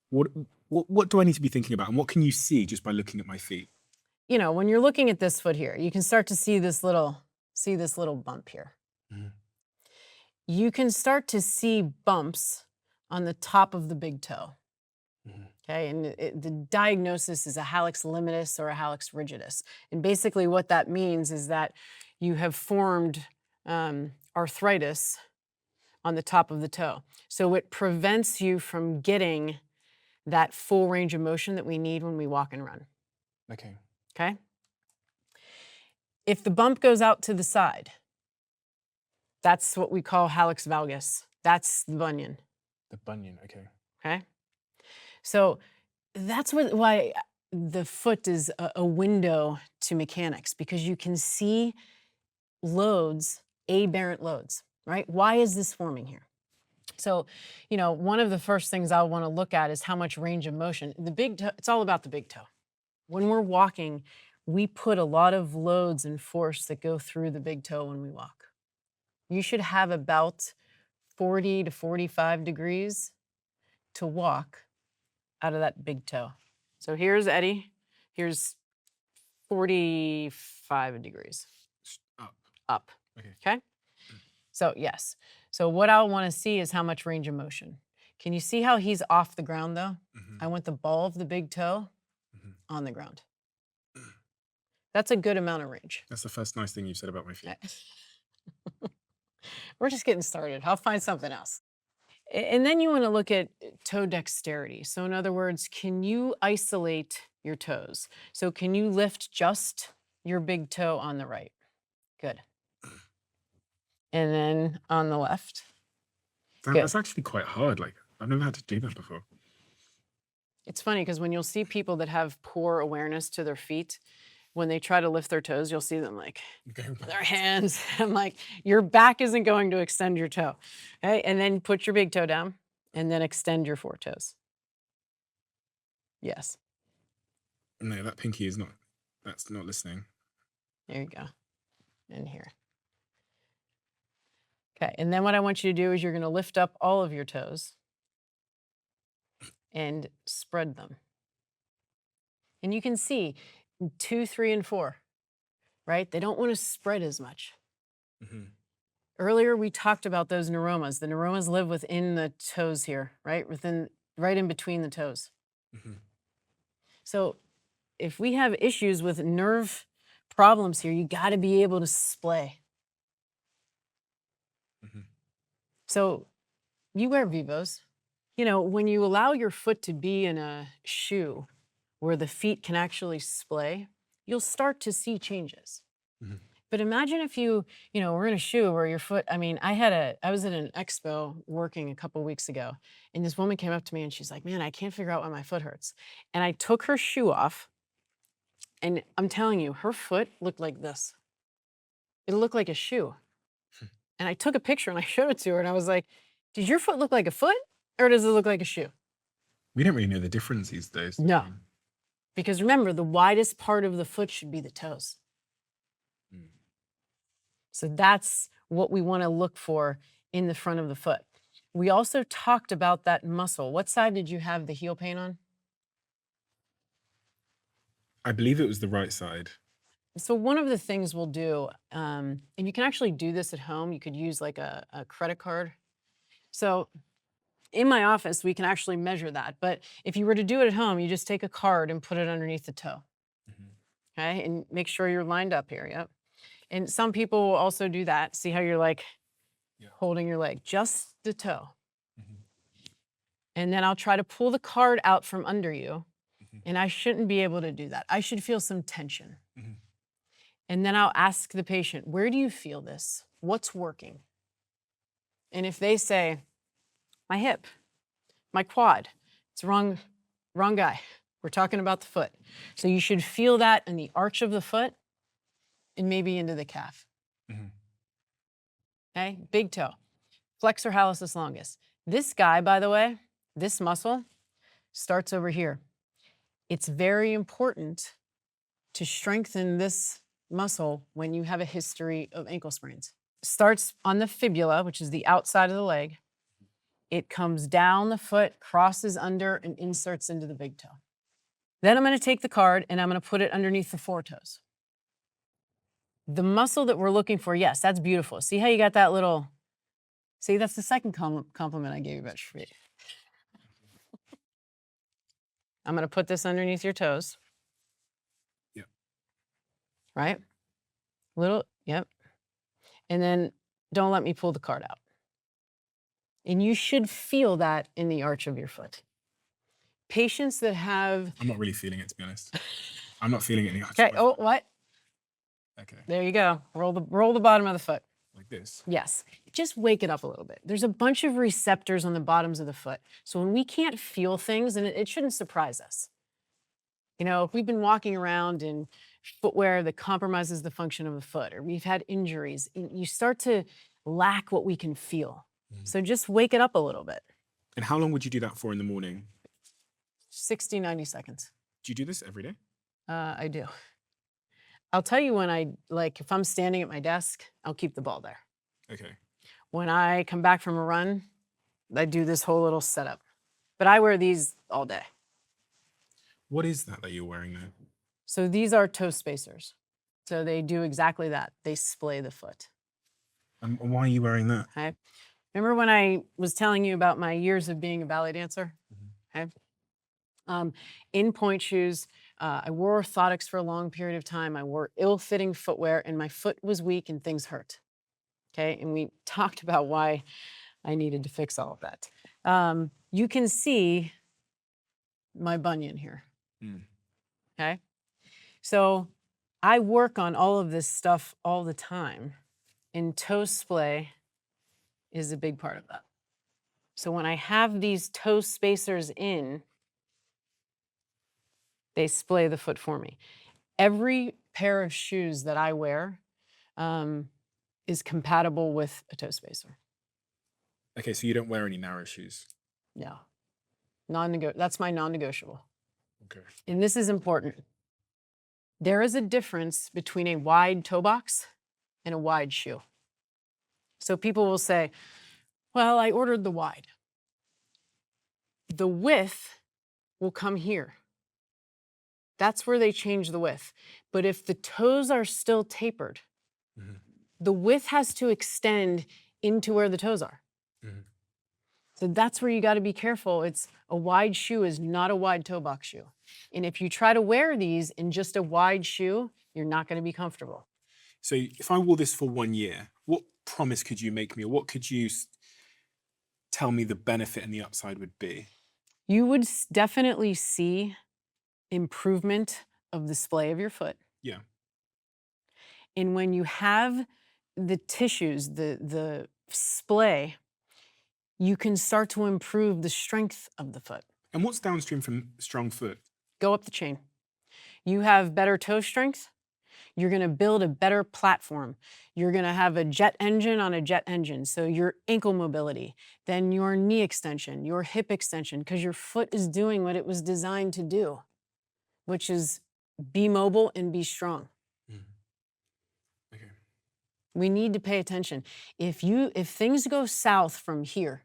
What do I need to be thinking about? And what can you see just by looking at my feet? When you're looking at this foot here, you can start to see this little bump here. Mm-hmm. You can start to see bumps on the top of the big toe. Mm-hmm. Okay, and the diagnosis is a hallux limitus or a hallux rigidus. And basically what that means is that you have formed arthritis on the top of the toe. So it prevents you from getting that full range of motion that we need when we walk and run. Okay. Okay? If the bump goes out to the side, that's what we call hallux valgus. That's the bunion. The bunion, okay. Okay? So that's why the foot is a window to mechanics, because you can see loads, aberrant loads, right? Why is this forming here? So, one of the first things I want to look at is how much range of motion. The big toe, it's all about the big toe. When we're walking, we put a lot of loads and force that go through the big toe when we walk. You should have about 40 to 45 degrees to walk out of that big toe. So here's Eddie. Here's 45 degrees. Up. Okay? So yes. So what I want to see is how much range of motion. Can you see how he's off the ground though? Mm-hmm. I want the ball of the big toe on the ground. That's a good amount of range. That's the first nice thing you've said about my feet. We're just getting started. I'll find something else. And then you want to look at toe dexterity. So in other words, can you isolate your toes? So can you lift just your big toe on the right? Good. And then on the left. That's actually quite hard. Like, I've never had to do that before. It's funny because when you'll see people that have poor awareness to their feet, when they try to lift their toes, you'll see them like their hands. I'm like, your back isn't going to extend your toe. Okay, and then put your big toe down and then extend your 4 toes. Yes. No, that pinky is not, that's not listening. There you go. And here. Okay, and then what I want you to do is you're going to lift up all of your toes and spread them. And you can see 2, 3, and 4, right? They don't want to spread as much. Mm-hmm. Earlier, we talked about those neuromas. The neuromas live within the toes here, right? Right in between the toes. Mm-hmm. So if we have issues with nerve problems here, you got to be able to splay. Mm-hmm. So you wear Vivos. You know, when you allow your foot to be in a shoe where the feet can actually splay, you'll start to see changes. Mm-hmm. But imagine if you were in a shoe where your foot, I mean, I was at an expo working a couple weeks ago, and this woman came up to me and she's like, man, I can't figure out why my foot hurts. And I took her shoe off, and I'm telling you, her foot looked like this. It looked like a shoe. And I took a picture and I showed it to her, and I was like, does your foot look like a foot or does it look like a shoe? We don't really know the difference these days. No. Because remember, the widest part of the foot should be the toes. Mm. So that's what we want to look for in the front of the foot. We also talked about that muscle. What side did you have the heel pain on? I believe it was the right side. So one of the things we'll do, and you can actually do this at home. You could use like a credit card. So in my office, we can actually measure that. But if you were to do it at home, you just take a card and put it underneath the toe. Mm-hmm. Okay, and make sure you're lined up here. Yep. And some people will also do that. See how you're like holding your leg, just the toe. Mm-hmm. And then I'll try to pull the card out from under you. Mm-hmm. And I shouldn't be able to do that. I should feel some tension. Mm-hmm. And then I'll ask the patient, where do you feel this? What's working? And if they say, my hip, my quad, it's wrong guy. We're talking about the foot. So you should feel that in the arch of the foot and maybe into the calf. Mm-hmm. Okay, big toe, flexor hallucis longus. This guy, by the way, this muscle starts over here. It's very important to strengthen this muscle when you have a history of ankle sprains. Starts on the fibula, which is the outside of the leg. It comes down the foot, crosses under, and inserts into the big toe. Then I'm going to take the card and I'm going to put it underneath the 4 toes. The muscle that we're looking for, yes, that's beautiful. See how you got that little, see, that's the second compliment I gave you about your feet. I'm going to put this underneath your toes. Yep. Right? Little, yep. And then don't let me pull the card out. And you should feel that in the arch of your foot. Patients that have... I'm not really feeling it, to be honest. I'm not feeling it in the arch. Okay, oh, what? Okay. There you go. Roll the bottom of the foot. Like this? Yes. Just wake it up a little bit. There's a bunch of receptors on the bottoms of the foot. So when we can't feel things, and it shouldn't surprise us. You know, if we've been walking around in footwear that compromises the function of the foot, or we've had injuries, you start to lack what we can feel. Mm-hmm. So just wake it up a little bit. And how long would you do that for in the morning? 60, 90 seconds. Do you do this every day? I do. I'll tell you when if I'm standing at my desk, I'll keep the ball there. Okay. When I come back from a run, I do this whole little setup. But I wear these all day. What is that you're wearing now? So these are toe spacers. So they do exactly that. They splay the foot. And why are you wearing that? Okay. Remember when I was telling you about my years of being a ballet dancer? Mm-hmm. Okay. In point shoes, I wore orthotics for a long period of time. I wore ill-fitting footwear, and my foot was weak and things hurt. Okay, and we talked about why I needed to fix all of that. You can see my bunion here. Okay, so I work on all of this stuff all the time, and toe splay is a big part of that. So when I have these toe spacers in, they splay the foot for me. Every pair of shoes that I wear is compatible with a toe spacer. Okay, so you don't wear any narrow shoes. No, that's my non-negotiable. Okay. And this is important. There is a difference between a wide toe box and a wide shoe. So people will say, well, I ordered the wide. The width will come here. That's where they change the width. But if the toes are still tapered, the width has to extend into where the toes are. So that's where you got to be careful. It's a wide shoe is not a wide toe box shoe. And if you try to wear these in just a wide shoe, you're not going to be comfortable. So if I wore this for 1 year, what promise could you make me, or what could you tell me the benefit and the upside would be? You would definitely see improvement of the splay of your foot. Yeah. And when you have the tissues, the splay, you can start to improve the strength of the foot. And what's downstream from strong foot? Go up the chain. You have better toe strength. You're going to build a better platform. You're going to have a jet engine on a jet engine. So your ankle mobility, then your knee extension, your hip extension, because your foot is doing what it was designed to do, which is be mobile and be strong. Okay. We need to pay attention. If things go south from here,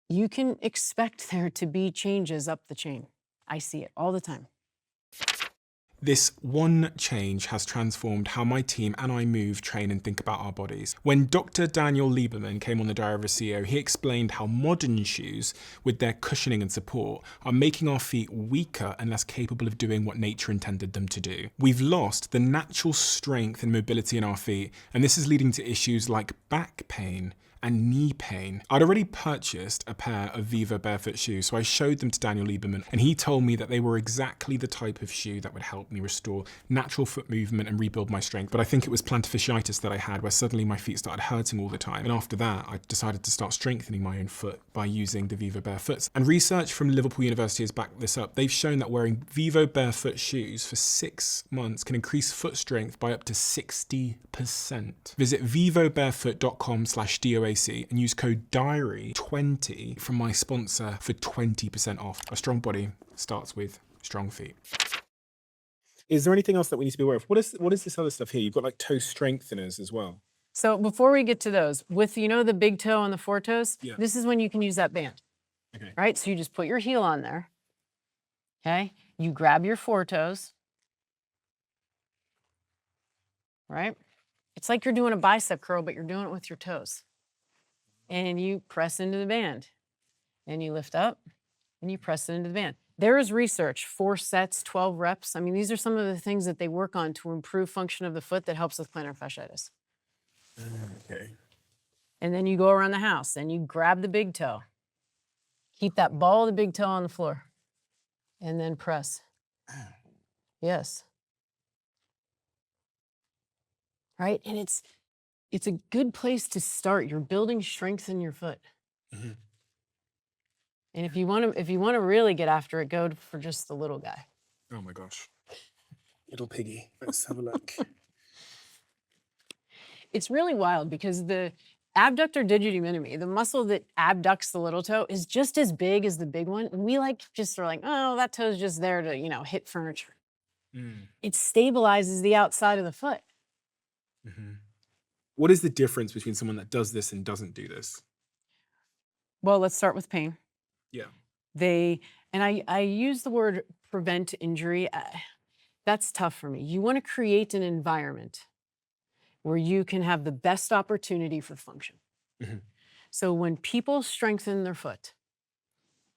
you can expect there to be changes up the chain. I see it all the time. This one change has transformed how my team and I move, train, and think about our bodies. When Dr. Daniel Lieberman came on the Diary of a CEO, he explained how modern shoes, with their cushioning and support, are making our feet weaker and less capable of doing what nature intended them to do. We've lost the natural strength and mobility in our feet, and this is leading to issues like back pain and knee pain. I'd already purchased a pair of Be Barefoot shoes, so I showed them to Daniel Lieberman, and he told me that they were exactly the type of shoe that would help me restore natural foot movement and rebuild my strength. But I think it was plantar fasciitis that I had, where suddenly my feet started hurting all the time. And after that, I decided to start strengthening my own foot by using the Be Barefoot. And research from Liverpool University has backed this up. They've shown that wearing Be Barefoot shoes for 6 months can increase foot strength by up to 60%. Visit vivobarefoot.com/DOAC and use code DIARY20 from my sponsor for 20% off. A strong body starts with strong feet. Is there anything else that we need to be aware of? What is this other stuff here? You've got like toe strengtheners as well. So before we get to those, with the big toe and the four toes, Yeah. This is when you can use that band. Okay. Right? So you just put your heel on there. Okay? You grab your four toes. Right? It's like you're doing a bicep curl, but you're doing it with your toes. And you press into the band. And you lift up and you press it into the band. There is research, 4 sets, 12 reps. I mean, these are some of the things that they work on to improve function of the foot that helps with plantar fasciitis. Okay. And then you go around the house and you grab the big toe. Keep that ball of the big toe on the floor. And then press. Yes. Right? And it's a good place to start. You're building strength in your foot. Mm-hmm. And if you want to really get after it, go for just the little guy. Oh my gosh. Little piggy. Let's have a look. It's really wild because the abductor digiti minimi, the muscle that abducts the little toe, is just as big as the big one. And we are like, oh, that toe's just there to, hit furniture. It stabilizes the outside of the foot. Mm-hmm. What is the difference between someone that does this and doesn't do this? Well, let's start with pain. Yeah. I use the word prevent injury. That's tough for me. You want to create an environment where you can have the best opportunity for function. Mm-hmm. So when people strengthen their foot,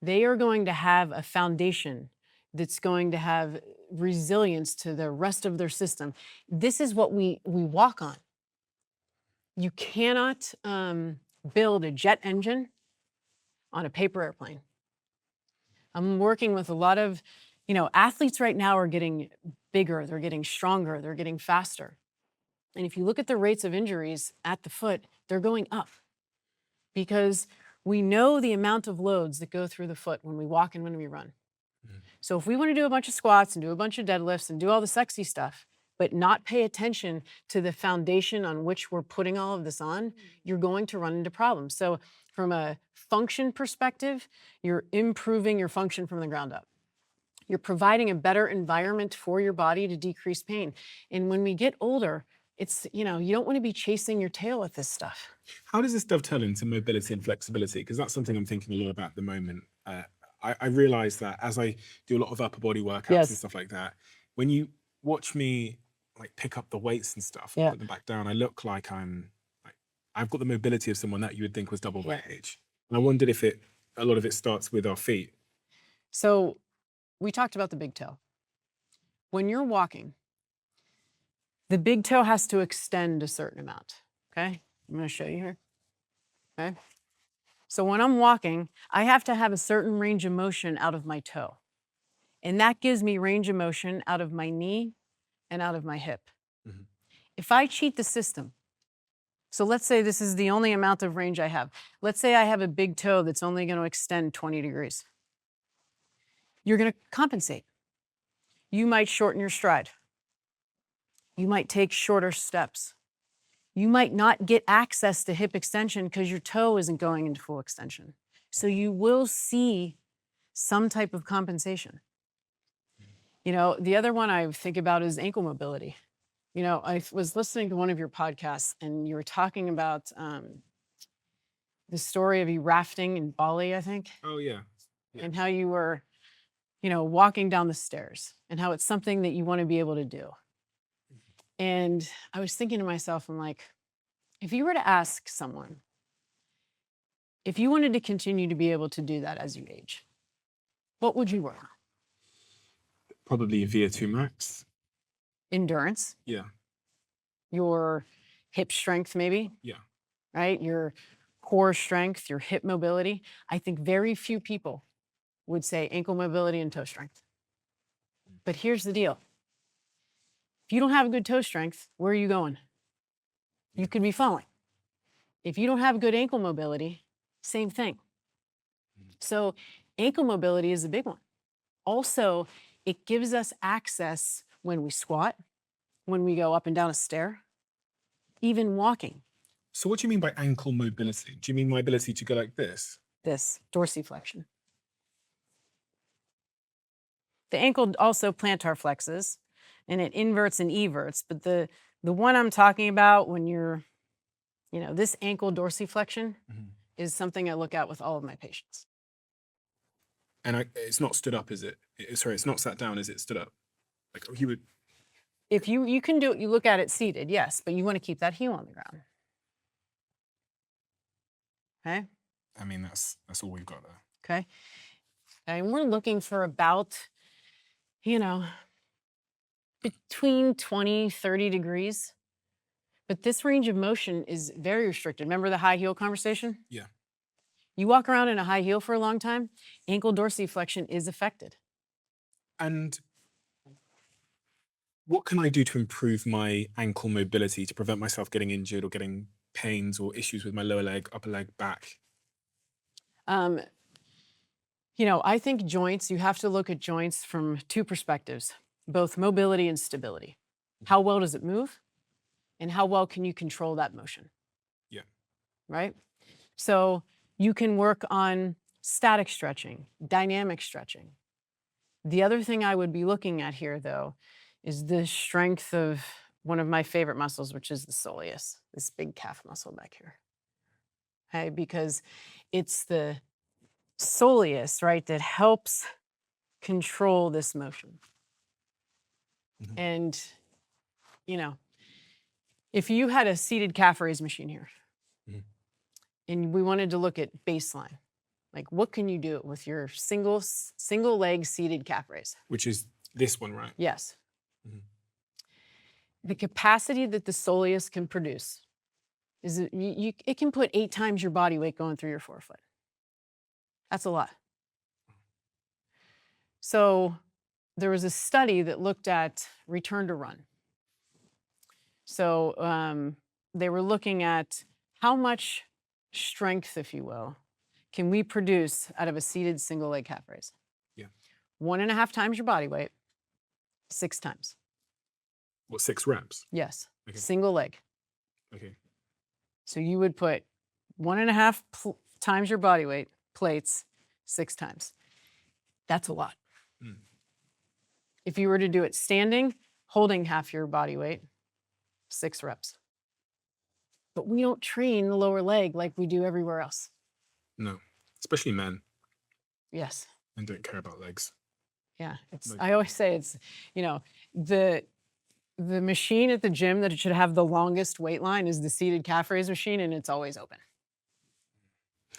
they are going to have a foundation that's going to have resilience to the rest of their system. This is what we walk on. You cannot build a jet engine on a paper airplane. I'm working with a lot of, athletes right now are getting bigger, they're getting stronger, they're getting faster. And if you look at the rates of injuries at the foot, they're going up because we know the amount of loads that go through the foot when we walk and when we run. So if we want to do a bunch of squats and do a bunch of deadlifts and do all the sexy stuff, but not pay attention to the foundation on which we're putting all of this on, you're going to run into problems. So from a function perspective, you're improving your function from the ground up. You're providing a better environment for your body to decrease pain. And when we get older, it's, you don't want to be chasing your tail with this stuff. How does this dovetail into mobility and flexibility? Because that's something I'm thinking a lot about at the moment. I realize that as I do a lot of upper body workouts and stuff like that, when you watch me like pick up the weights and stuff and put them back down, I look like I've got the mobility of someone that you would think was double my age. And I wondered if a lot of it starts with our feet. So we talked about the big toe. When you're walking, the big toe has to extend a certain amount, okay? I'm gonna show you here, okay? So when I'm walking, I have to have a certain range of motion out of my toe. And that gives me range of motion out of my knee and out of my hip. Mm-hmm. If I cheat the system, so let's say this is the only amount of range I have. Let's say I have a big toe that's only gonna extend 20 degrees. You're gonna compensate. You might shorten your stride. You might take shorter steps. You might not get access to hip extension because your toe isn't going into full extension. So you will see some type of compensation. The other one I think about is ankle mobility. I was listening to one of your podcasts and you were talking about the story of you rafting in Bali, I think. Oh, yeah. And how you were, walking down the stairs and how it's something that you want to be able to do. And I was thinking to myself, I'm like, if you were to ask someone, if you wanted to continue to be able to do that as you age, what would you work on? Probably a VO2 max. Endurance. Yeah. Your hip strength, maybe. Yeah. Right? Your core strength, your hip mobility. I think very few people would say ankle mobility and toe strength. But here's the deal. If you don't have good toe strength, where are you going? You could be falling. If you don't have good ankle mobility, same thing. So ankle mobility is a big one. Also, it gives us access when we squat, when we go up and down a stair, even walking. So what do you mean by ankle mobility? Do you mean my ability to go like this? This, dorsiflexion. The ankle also plantar flexes, and it inverts and everts, but the one I'm talking about when you're, this ankle dorsiflexion is something I look at with all of my patients. And it's not stood up, is it? Sorry, it's not sat down, is it stood up? Like you would. If you can do it, you look at it seated, yes, but you want to keep that heel on the ground. Okay? I mean, that's all we've got there. Okay? And we're looking for about, between 20, 30 degrees. But this range of motion is very restricted. Remember the high heel conversation? Yeah. You walk around in a high heel for a long time, ankle dorsiflexion is affected. And what can I do to improve my ankle mobility to prevent myself getting injured or getting pains or issues with my lower leg, upper leg, back? I think joints, you have to look at joints from two perspectives, both mobility and stability. How well does it move? And how well can you control that motion? Yeah. Right? So you can work on static stretching, dynamic stretching. The other thing I would be looking at here, though, is the strength of one of my favorite muscles, which is the soleus, this big calf muscle back here. Okay, because it's the soleus, right, that helps control this motion. Mm-hmm. And, if you had a seated calf raise machine here, mm-hmm. and we wanted to look at baseline, Like, what can you do with your single leg seated calf raise? Which is this one, right? Yes. Mhm. The capacity that the soleus can produce is it can put 8 times your body weight going through your forefoot. That's a lot. So there was a study that looked at return to run. So they were looking at how much strength, if you will, can we produce out of a seated single leg calf raise? Yeah. 1.5 times your body weight, 6 times. What, 6 reps? Yes. Okay. Single leg. Okay. So you would put 1.5 times your body weight, plates, 6 times. That's a lot. Mm. If you were to do it standing, holding half your body weight, 6 reps. But we don't train the lower leg like we do everywhere else. No, especially men. Yes. Men don't care about legs. Yeah. It's. Like- I always say it's, the machine at the gym that should have the longest weight line is the seated calf raise machine, and it's always open.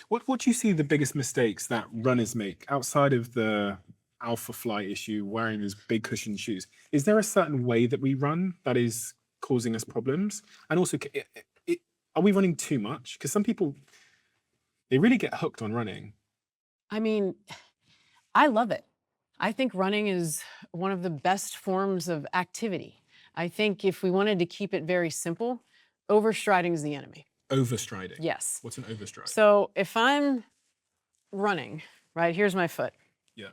What do you see the biggest mistakes that runners make outside of the alpha flight issue, wearing those big cushion shoes? Is there a certain way that we run that is causing us problems? And also, are we running too much? Because some people, they really get hooked on running. I mean, I love it. I think running is one of the best forms of activity. I think if we wanted to keep it very simple, overstriding is the enemy. Overstriding? Yes. What's an overstride? So if I'm running, right, here's my foot. Yeah.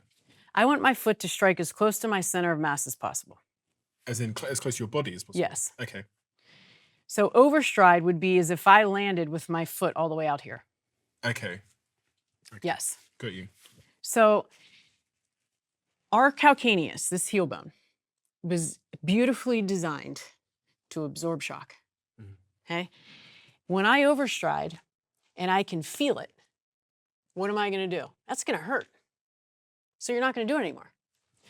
I want my foot to strike as close to my center of mass as possible. As in as close to your body as possible? Yes. Okay. So overstride would be as if I landed with my foot all the way out here. Okay. Yes. Got you. So our calcaneus, this heel bone, was beautifully designed to absorb shock. Mhm. Okay? When I overstride and I can feel it, what am I going to do? That's going to hurt. So you're not going to do it anymore.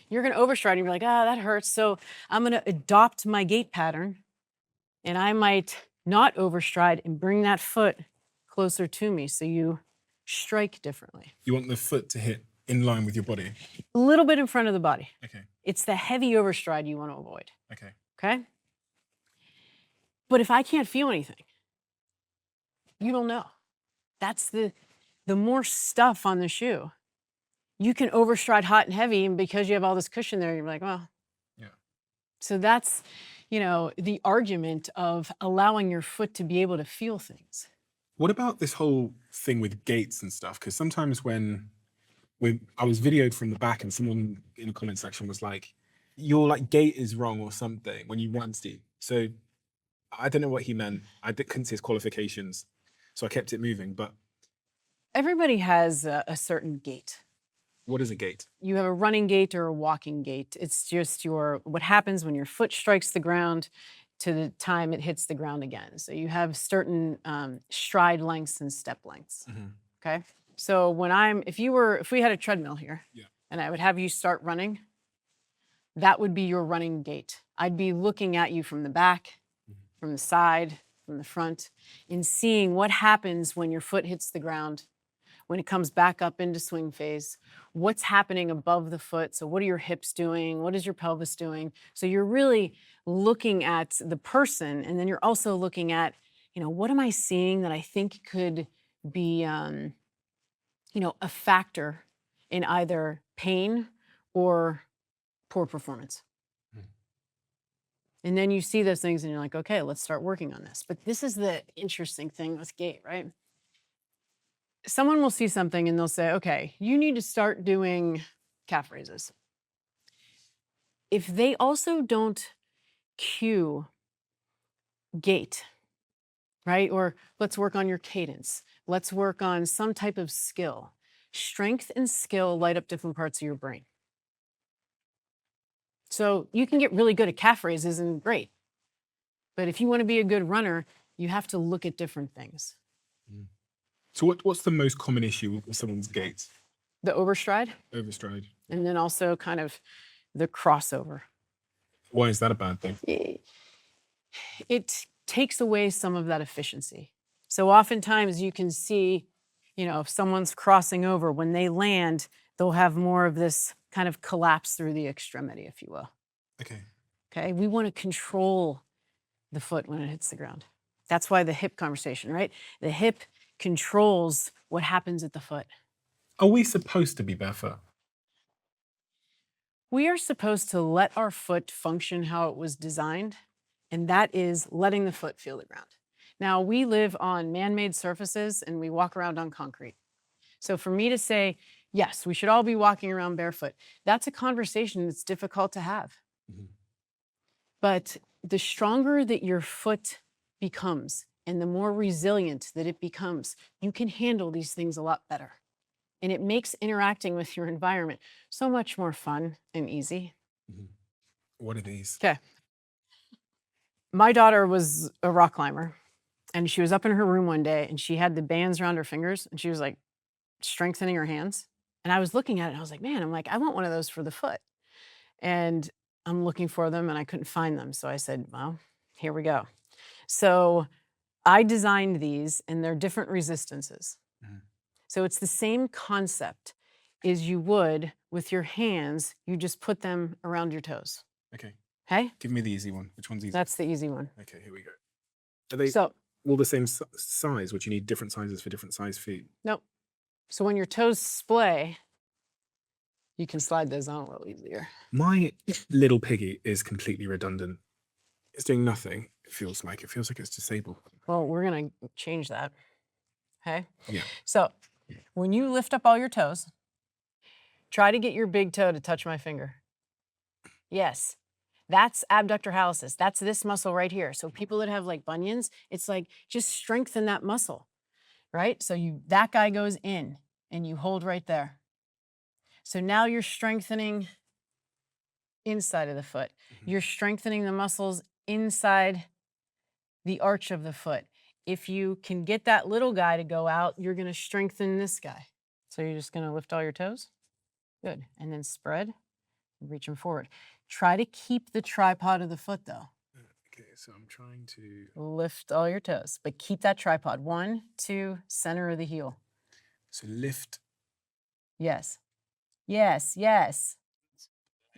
You're going to overstride and you're like, that hurts. So I'm going to adopt my gait pattern, and I might not overstride and bring that foot closer to me so you strike differently. You want the foot to hit in line with your body? A little bit in front of the body. Okay. It's the heavy overstride you want to avoid. Okay. Okay? But if I can't feel anything, you don't know. That's the more stuff on the shoe. You can overstride hot and heavy, and because you have all this cushion there, you're like, well. Yeah. So that's, the argument of allowing your foot to be able to feel things. What about this whole thing with gaits and stuff? Because sometimes when I was videoed from the back and someone in the comment section was like, your gait is wrong or something when you run, Steve. So I don't know what he meant. I couldn't see his qualifications, so I kept it moving. But Everybody has a certain gait. what is a gait? You have a running gait or a walking gait. It's just what happens when your foot strikes the ground to the time it hits the ground again. So you have certain stride lengths and step lengths. Mm-hmm. Okay. So if we had a treadmill here, Yeah. and I would have you start running, that would be your running gait. I'd be looking at you from the back, from the side, from the front, and seeing what happens when your foot hits the ground, when it comes back up into swing phase, what's happening above the foot. So what are your hips doing? What is your pelvis doing? So you're really looking at the person, and then you're also looking at, what am I seeing that I think could be, a factor in either pain or poor performance. And then you see those things and you're like, okay, let's start working on this. But this is the interesting thing with gait, right? Someone will see something and they'll say, okay, you need to start doing calf raises. If they also don't cue gait, right? Or let's work on your cadence. Let's work on some type of skill. Strength and skill light up different parts of your brain. So you can get really good at calf raises and great. But if you want to be a good runner, you have to look at different things. So what's the most common issue with someone's gait? The overstride. Overstride. And then also kind of the crossover. Why is that a bad thing? It takes away some of that efficiency. So oftentimes you can see You know, if someone's crossing over, when they land, they'll have more of this kind of collapse through the extremity, if you will. Okay. Okay, we want to control the foot when it hits the ground. That's why the hip conversation, right? The hip controls what happens at the foot. Are we supposed to be barefoot? We are supposed to let our foot function how it was designed, and that is letting the foot feel the ground. Now, we live on man-made surfaces and we walk around on concrete. So for me to say, yes, we should all be walking around barefoot, that's a conversation that's difficult to have. Mhm. But the stronger that your foot becomes and the more resilient that it becomes, you can handle these things a lot better. And it makes interacting with your environment so much more fun and easy. What are these? Okay. My daughter was a rock climber, and she was up in her room one day and she had the bands around her fingers and she was like strengthening her hands. And I was looking at it and I was like, man, I want one of those for the foot. And I'm looking for them and I couldn't find them. So I said, well, here we go. So I designed these and they're different resistances. Mhm. So it's the same concept as you would with your hands. You just put them around your toes. Okay. Okay? Give me the easy one. Which one's easy? That's the easy one. Okay, here we go. Are they So, all the same size? Would you need different sizes for different size feet? nope. So when your toes splay, you can slide those on a little easier. My little piggy is completely redundant. It's doing nothing. It feels like it's disabled. Well, we're going to change that. Okay? Yeah. So when you lift up all your toes, try to get your big toe to touch my finger. Yes. That's abductor hallucis. That's this muscle right here. So people that have like bunions, it's like just strengthen that muscle, right? So that guy goes in and you hold right there. So now you're strengthening inside of the foot. You're strengthening the muscles inside the arch of the foot. If you can get that little guy to go out, you're going to strengthen this guy. So you're just going to lift all your toes. Good. And then spread and reach them forward. Try to keep the tripod of the foot though. Okay, so I'm trying to Lift all your toes, but keep that tripod. 1, 2, center of the heel. lift. Yes. Yes, yes.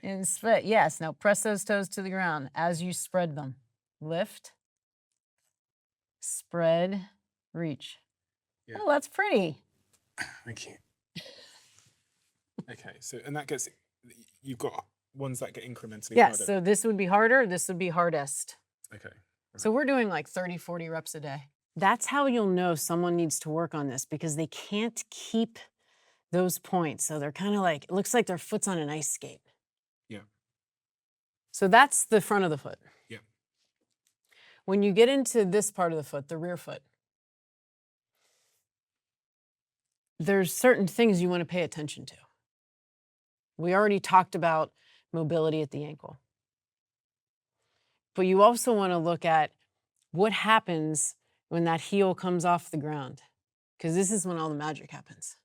And spread. Yes. Now press those toes to the ground as you spread them. Lift, spread, reach. Yeah. Oh, that's pretty. Thank you. Okay, so and that gets you've got ones that get incrementally Yes, harder. so this would be harder, this would be hardest. Okay. So we're doing like 30, 40 reps a day. That's how you'll know someone needs to work on this because they can't keep those points. So they're kind of like, it looks like their foot's on an ice skate. Yeah. So that's the front of the foot. Yeah. When you get into this part of the foot, the rear foot, there's certain things you want to pay attention to. We already talked about mobility at the ankle. But you also want to look at what happens when that heel comes off the ground, because this is when all the magic happens.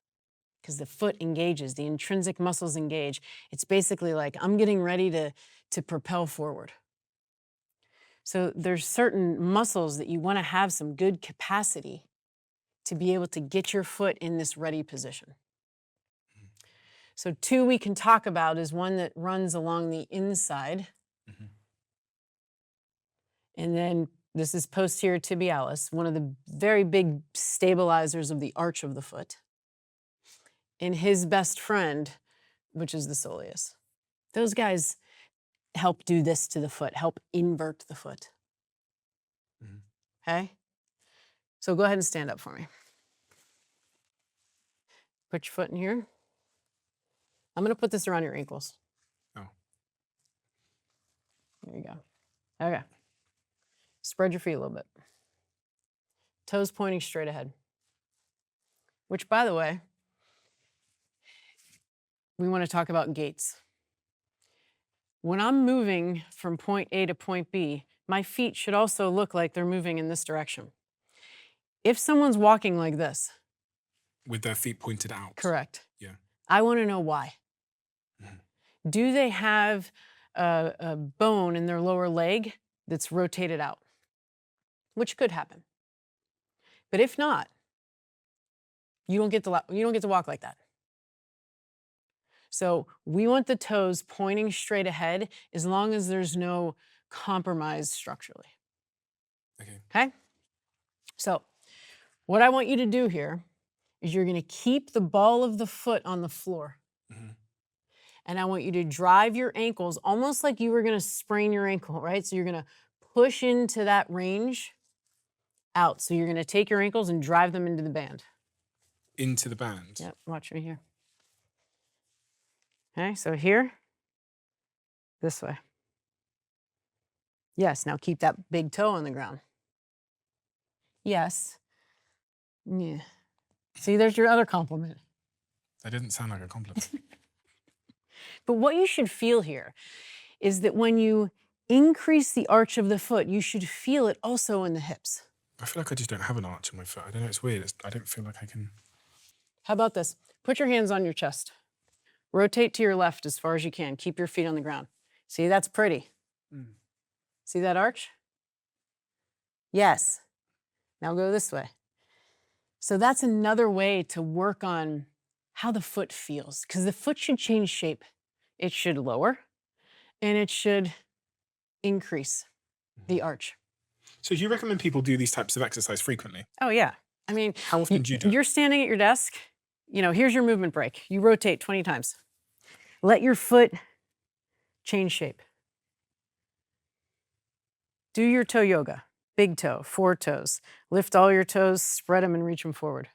Because the foot engages, the intrinsic muscles engage. It's basically like I'm getting ready to propel forward. So there's certain muscles that you want to have some good capacity to be able to get your foot in this ready position. So 2 we can talk about is one that runs along the inside. Mhm. And then this is posterior tibialis, one of the very big stabilizers of the arch of the foot. And his best friend, which is the soleus. Those guys help do this to the foot, help invert the foot. Mhm. Okay? So go ahead and stand up for me. Put your foot in here. I'm going to put this around your ankles. Oh. There you go. Okay. Spread your feet a little bit. Toes pointing straight ahead. Which, by the way, we want to talk about gaits. When I'm moving from point A to point B, my feet should also look like they're moving in this direction. If someone's walking like this, With their feet pointed out. correct. Yeah. I want to know why. Mhm. Do they have a bone in their lower leg that's rotated out? Which could happen. But if not, you don't get to walk like that. So we want the toes pointing straight ahead as long as there's no compromise structurally. Okay? So what I want you to do here is you're going to keep the ball of the foot on the floor. And I want you to drive your ankles almost like you were going to sprain your ankle, right? So you're going to push into that range out. So you're going to take your ankles and drive them into the band. Into the band? Yep, watch me here. Okay, so here, this way. Yes, now keep that big toe on the ground. Yes. Yeah. See, there's your other compliment. That didn't sound like a compliment. But what you should feel here is that when you increase the arch of the foot, you should feel it also in the hips. I feel like I just don't have an arch in my foot. I don't know, it's weird. I don't feel like I can... How about this? Put your hands on your chest. Rotate to your left as far as you can. Keep your feet on the ground. See, that's pretty. See that arch? Yes. Now go this way. So that's another way to work on how the foot feels, because the foot should change shape. It should lower, and it should increase the arch. So do you recommend people do these types of exercise frequently? Oh, yeah. I mean, how often do you do it? You're standing at your desk. Here's your movement break. You rotate 20 times. Let your foot change shape. Do your toe yoga. Big toe, 4 toes. Lift all your toes, spread them, and reach them forward.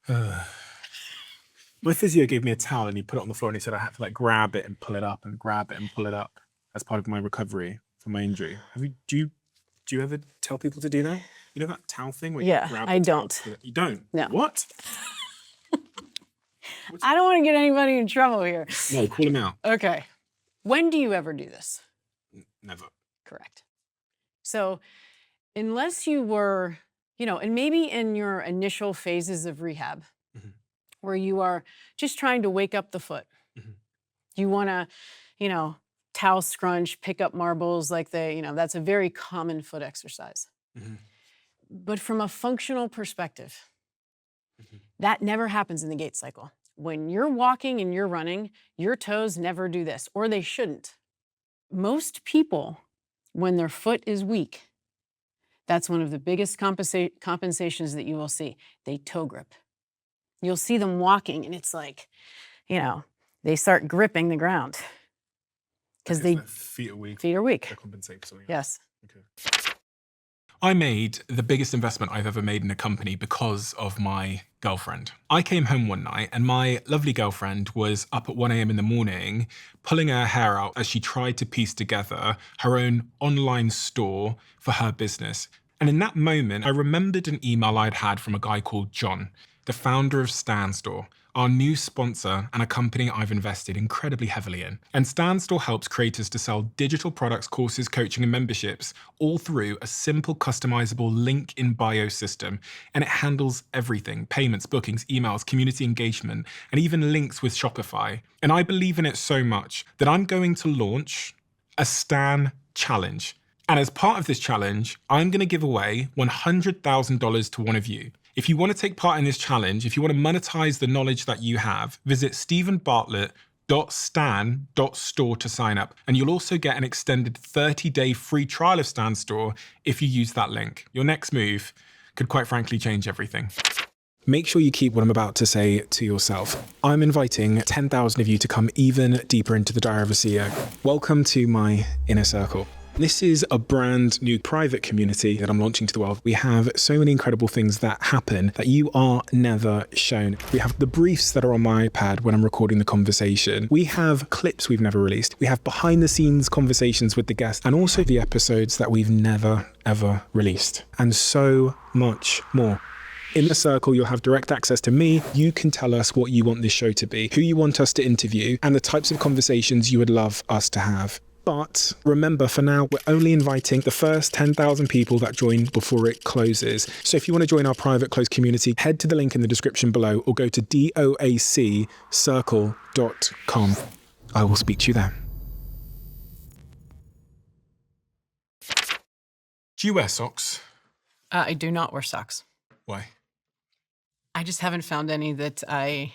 My physio gave me a towel and he put it on the floor and he said I had to like grab it and pull it up and grab it and pull it up as part of my recovery from my injury. Do you ever tell people to do that? You know that towel thing where you grab I the towel don't. You don't? No. What? I don't want to get anybody in trouble here. No, call him out. Okay. When do you ever do this? Never. Correct. So unless you were, and maybe in your initial phases of rehab, where you are just trying to wake up the foot, you want to, towel scrunch, pick up marbles, that's a very common foot exercise. But from a functional perspective, that never happens in the gait cycle. When you're walking and you're running, your toes never do this, or they shouldn't. Most people, when their foot is weak, that's one of the biggest compensations that you will see. They toe grip. You'll see them walking and it's like, they start gripping the ground. Because feet are weak. Feet are weak. To compensate for something. Yes. Okay. I made the biggest investment I've ever made in a company because of my girlfriend. I came home one night and my lovely girlfriend was up at 1 a.m. in the morning, pulling her hair out as she tried to piece together her own online store for her business. And in that moment, I remembered an email I'd had from a guy called John, the founder of Stan Store, our new sponsor and a company I've invested incredibly heavily in. And Stan Store helps creators to sell digital products, courses, coaching, and memberships all through a simple, customizable link in bio system. And it handles everything: payments, bookings, emails, community engagement, and even links with Shopify. And I believe in it so much that I'm going to launch a Stan Challenge. And as part of this challenge, I'm going to give away $100,000 to one of you. If you want to take part in this challenge, if you want to monetize the knowledge that you have, visit stephenbartlett.stan.store to sign up. And you'll also get an extended 30-day free trial of Stan Store if you use that link. Your next move could quite frankly change everything. Make sure you keep what I'm about to say to yourself. I'm inviting 10,000 of you to come even deeper into the Diary of a CEO. Welcome to my inner circle. This is a brand new private community that I'm launching to the world. We have so many incredible things that happen that you are never shown. We have the briefs that are on my iPad when I'm recording the conversation. We have clips we've never released. We have behind the scenes conversations with the guests and also the episodes that we've never, ever released. And so much more. In the circle, you'll have direct access to me. You can tell us what you want this show to be, who you want us to interview, and the types of conversations you would love us to have. But remember, for now, we're only inviting the first 10,000 people that join before it closes. So if you want to join our private closed community, head to the link in the description below or go to doaccircle.com. I will speak to you there. Do you wear socks? I do not wear socks. Why? I just haven't found any that I,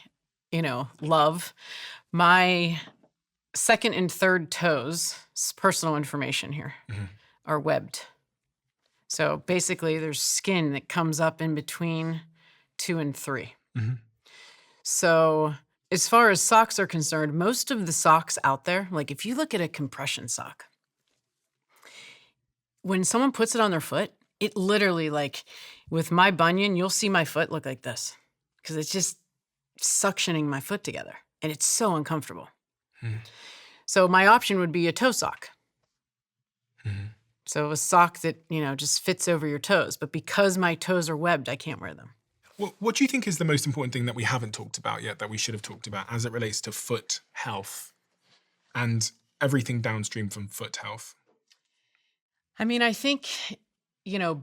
love. My second and third toes, it's personal information here, are webbed. So basically, there's skin that comes up in between 2 and 3. So as far as socks are concerned, most of the socks out there, like if you look at a compression sock, when someone puts it on their foot, it literally, like with my bunion, you'll see my foot look like this because it's just suctioning my foot together and it's so uncomfortable. So my option would be a toe sock. So a sock that, just fits over your toes. But because my toes are webbed, I can't wear them. What do you think is the most important thing that we haven't talked about yet that we should have talked about as it relates to foot health and everything downstream from foot health? I mean, I think,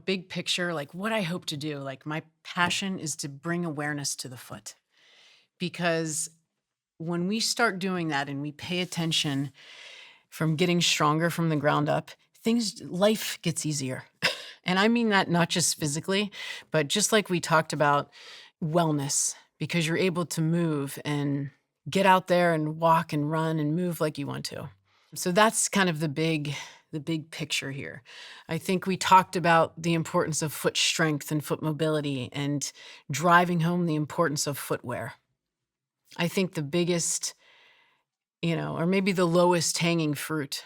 big picture, like what I hope to do, like my passion is to bring awareness to the foot. Because when we start doing that and we pay attention from getting stronger from the ground up, life gets easier. And I mean that not just physically, but just like we talked about wellness, because you're able to move and get out there and walk and run and move like you want to. So that's kind of the big picture here. I think we talked about the importance of foot strength and foot mobility and driving home the importance of footwear. I think the biggest, or maybe the lowest hanging fruit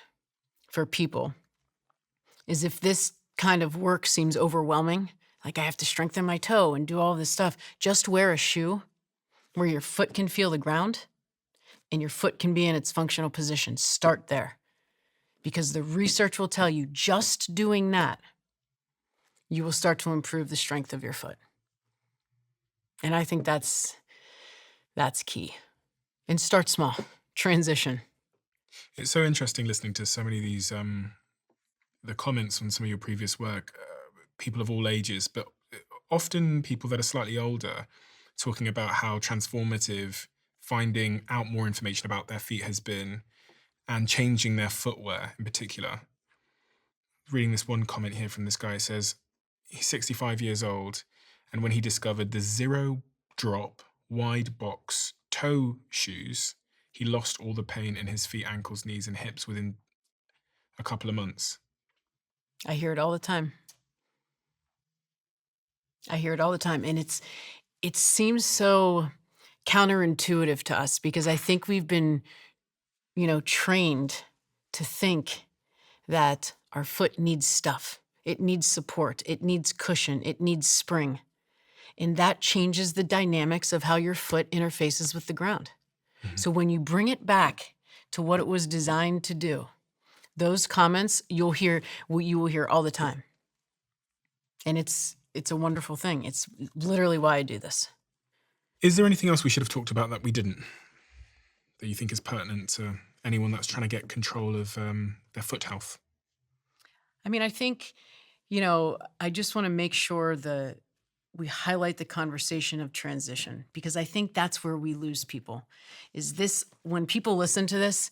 for people is if this kind of work seems overwhelming, like I have to strengthen my toe and do all this stuff, just wear a shoe where your foot can feel the ground and your foot can be in its functional position. Start there. Because the research will tell you just doing that, you will start to improve the strength of your foot. And I think that's key. And start small. Transition. It's so interesting listening to so many of these, the comments on some of your previous work, people of all ages, but often people that are slightly older talking about how transformative finding out more information about their feet has been and changing their footwear in particular. Reading this one comment here from this guy, says he's 65 years old, and when he discovered the zero drop wide box toe shoes, he lost all the pain in his feet, ankles, knees, and hips within a couple of months. I hear it all the time. And it seems so counterintuitive to us because I think we've been, trained to think that our foot needs stuff. It needs support. It needs cushion. It needs spring. And that changes the dynamics of how your foot interfaces with the ground. So when you bring it back to what it was designed to do, those comments you will hear all the time. And it's a wonderful thing. It's literally why I do this. Is there anything else we should have talked about that we didn't, that you think is pertinent to anyone that's trying to get control of their foot health? I mean, I think, I just want to make sure that we highlight the conversation of transition because I think that's where we lose people. Is this, when people listen to this,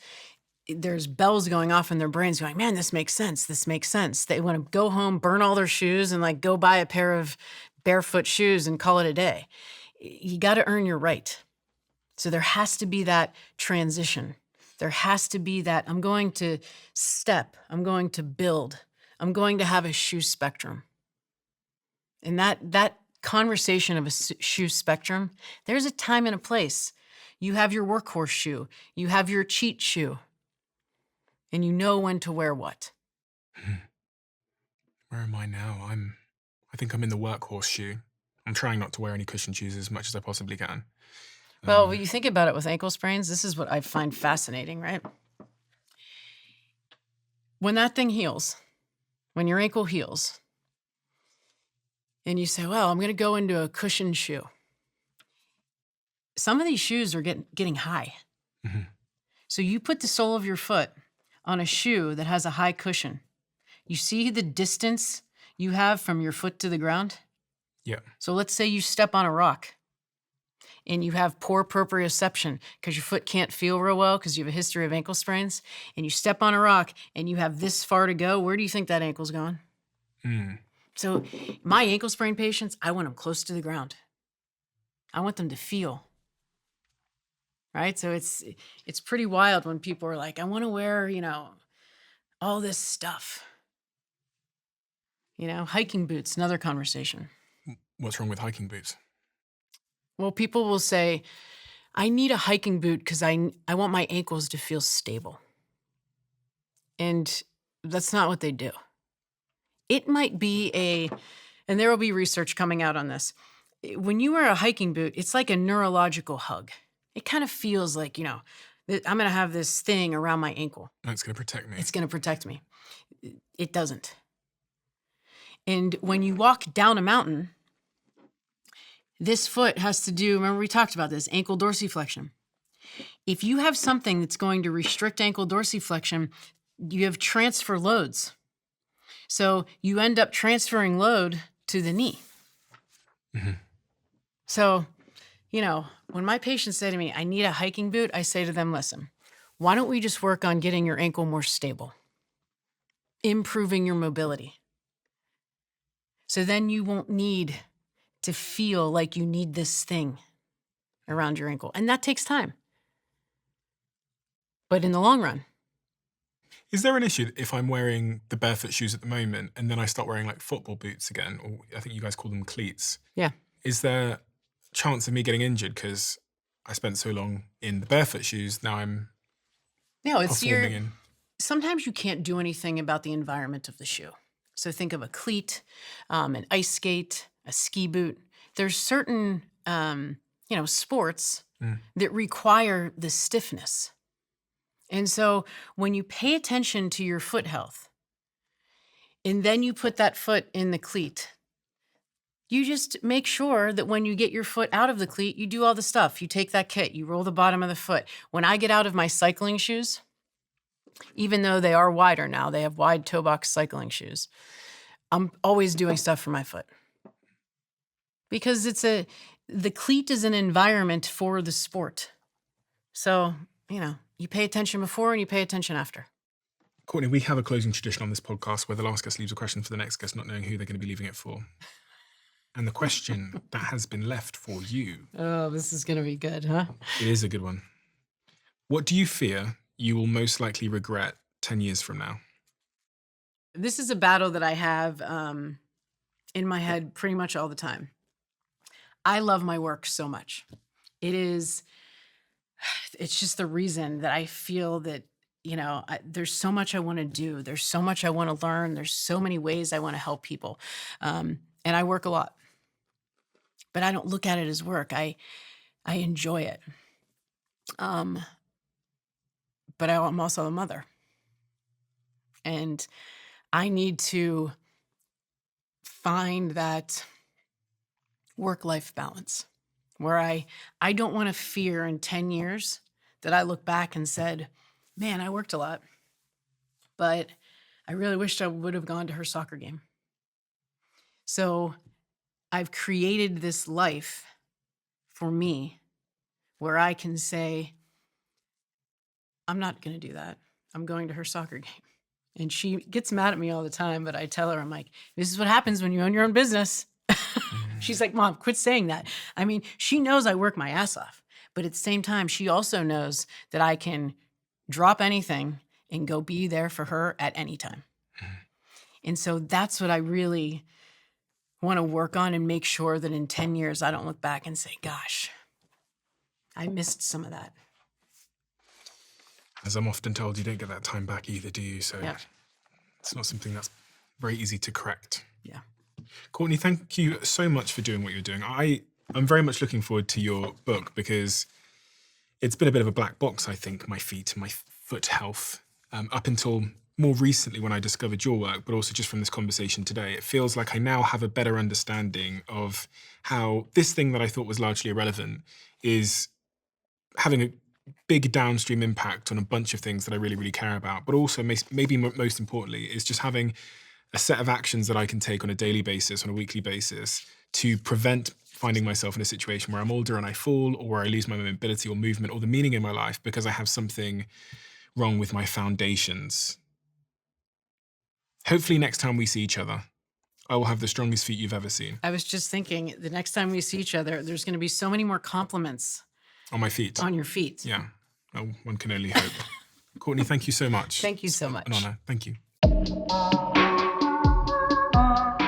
there's bells going off in their brains going, man, this makes sense. This makes sense. They want to go home, burn all their shoes and go buy a pair of barefoot shoes and call it a day. You got to earn your right. So there has to be that transition. There has to be that I'm going to step, I'm going to build, I'm going to have a shoe spectrum. And that conversation of a shoe spectrum, there's a time and a place. You have your workhorse shoe, you have your cheat shoe, and you know when to wear what. Where am I now? I think I'm in the workhorse shoe. I'm trying not to wear any cushion shoes as much as I possibly can. Well, when you think about it with ankle sprains, this is what I find fascinating, right? When that thing heals, when your ankle heals, and you say, well, I'm going to go into a cushion shoe. Some of these shoes are getting high. So you put the sole of your foot on a shoe that has a high cushion. You see the distance you have from your foot to the ground? Yeah. So let's say you step on a rock and you have poor proprioception because your foot can't feel real well because you have a history of ankle sprains, and you step on a rock and you have this far to go. Where do you think that ankle's going? So my ankle sprain patients, I want them close to the ground. I want them to feel. Right? So it's pretty wild when people are like, I want to wear, all this stuff. Hiking boots, another conversation. What's wrong with hiking boots? Well, people will say, I need a hiking boot because I want my ankles to feel stable. And that's not what they do. It might be and there will be research coming out on this. When you wear a hiking boot, it's like a neurological hug. It kind of feels like, I'm going to have this thing around my ankle. And it's going to protect me. It's going to protect me. It doesn't. And when you walk down a mountain, this foot has to do, remember we talked about this, ankle dorsiflexion. If you have something that's going to restrict ankle dorsiflexion, you have transfer loads. So you end up transferring load to the knee. Mm-hmm. So, when my patients say to me, I need a hiking boot, I say to them, listen, why don't we just work on getting your ankle more stable, improving your mobility? So then you won't need to feel like you need this thing around your ankle. And that takes time. But in the long run. Is there an issue if I'm wearing the barefoot shoes at the moment and then I start wearing like football boots again, or I think you guys call them cleats? Yeah. Is there a chance of me getting injured because I spent so long in the barefoot shoes? Now I'm performing in. Sometimes you can't do anything about the environment of the shoe. So think of a cleat, an ice skate, a ski boot. There's certain, sports that require the stiffness. And so when you pay attention to your foot health, and then you put that foot in the cleat, you just make sure that when you get your foot out of the cleat, you do all the stuff. You take that kit, you roll the bottom of the foot. When I get out of my cycling shoes, even though they are wider now, they have wide toe box cycling shoes, I'm always doing stuff for my foot. Because the cleat is an environment for the sport. So, you pay attention before and you pay attention after. Courtney, we have a closing tradition on this podcast where the last guest leaves a question for the next guest, not knowing who they're going to be leaving it for. And the question that has been left for you. Oh, this is going to be good, huh? It is a good one. What do you fear you will most likely regret 10 years from now? This is a battle that I have in my head pretty much all the time. I love my work so much. It's just the reason that I feel that, there's so much I want to do. There's so much I want to learn. There's so many ways I want to help people. And I work a lot. But I don't look at it as work. I enjoy it. But I'm also a mother. And I need to find that work-life balance where I don't want to fear in 10 years that I look back and said, man, I worked a lot, but I really wished I would have gone to her soccer game. So I've created this life for me where I can say, I'm not going to do that. I'm going to her soccer game. And she gets mad at me all the time, but I tell her, I'm like, this is what happens when you own your own business. She's like, Mom, quit saying that. I mean, she knows I work my ass off, but at the same time, she also knows that I can drop anything and go be there for her at any time. And so that's what I really want to work on and make sure that in 10 years, I don't look back and say, gosh, I missed some of that. As I'm often told, you don't get that time back either, do you? So It's not something that's very easy to correct. Yeah. Courtney, thank you so much for doing what you're doing. I'm very much looking forward to your book because it's been a bit of a black box, I think, my feet and my foot health, up until more recently when I discovered your work, but also just from this conversation today. It feels like I now have a better understanding of how this thing that I thought was largely irrelevant is having a big downstream impact on a bunch of things that I really, really care about. But also, maybe most importantly, is just having a set of actions that I can take on a daily basis, on a weekly basis, to prevent finding myself in a situation where I'm older and I fall, or where I lose my mobility or movement or the meaning in my life because I have something wrong with my foundations. Hopefully next time we see each other, I will have the strongest feet you've ever seen. I was just thinking, the next time we see each other, there's going to be so many more compliments On my feet. on your feet. Yeah. Oh, one can only hope. Courtney, thank you so much. Thank you so much. An honor. Thank you.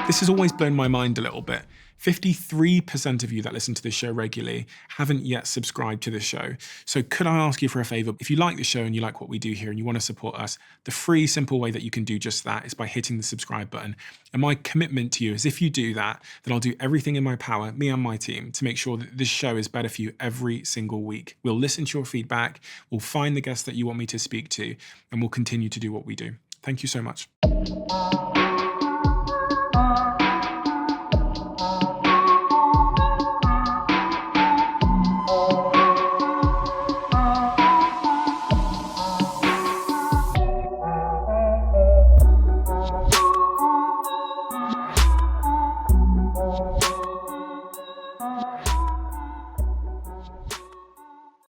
This has always blown my mind a little bit. 53% of you that listen to this show regularly haven't yet subscribed to the show. So could I ask you for a favor? If you like the show and you like what we do here and you want to support us, the free, simple way that you can do just that is by hitting the subscribe button. And my commitment to you is if you do that, then I'll do everything in my power, me and my team, to make sure that this show is better for you every single week. We'll listen to your feedback, we'll find the guests that you want me to speak to, and we'll continue to do what we do. Thank you so much.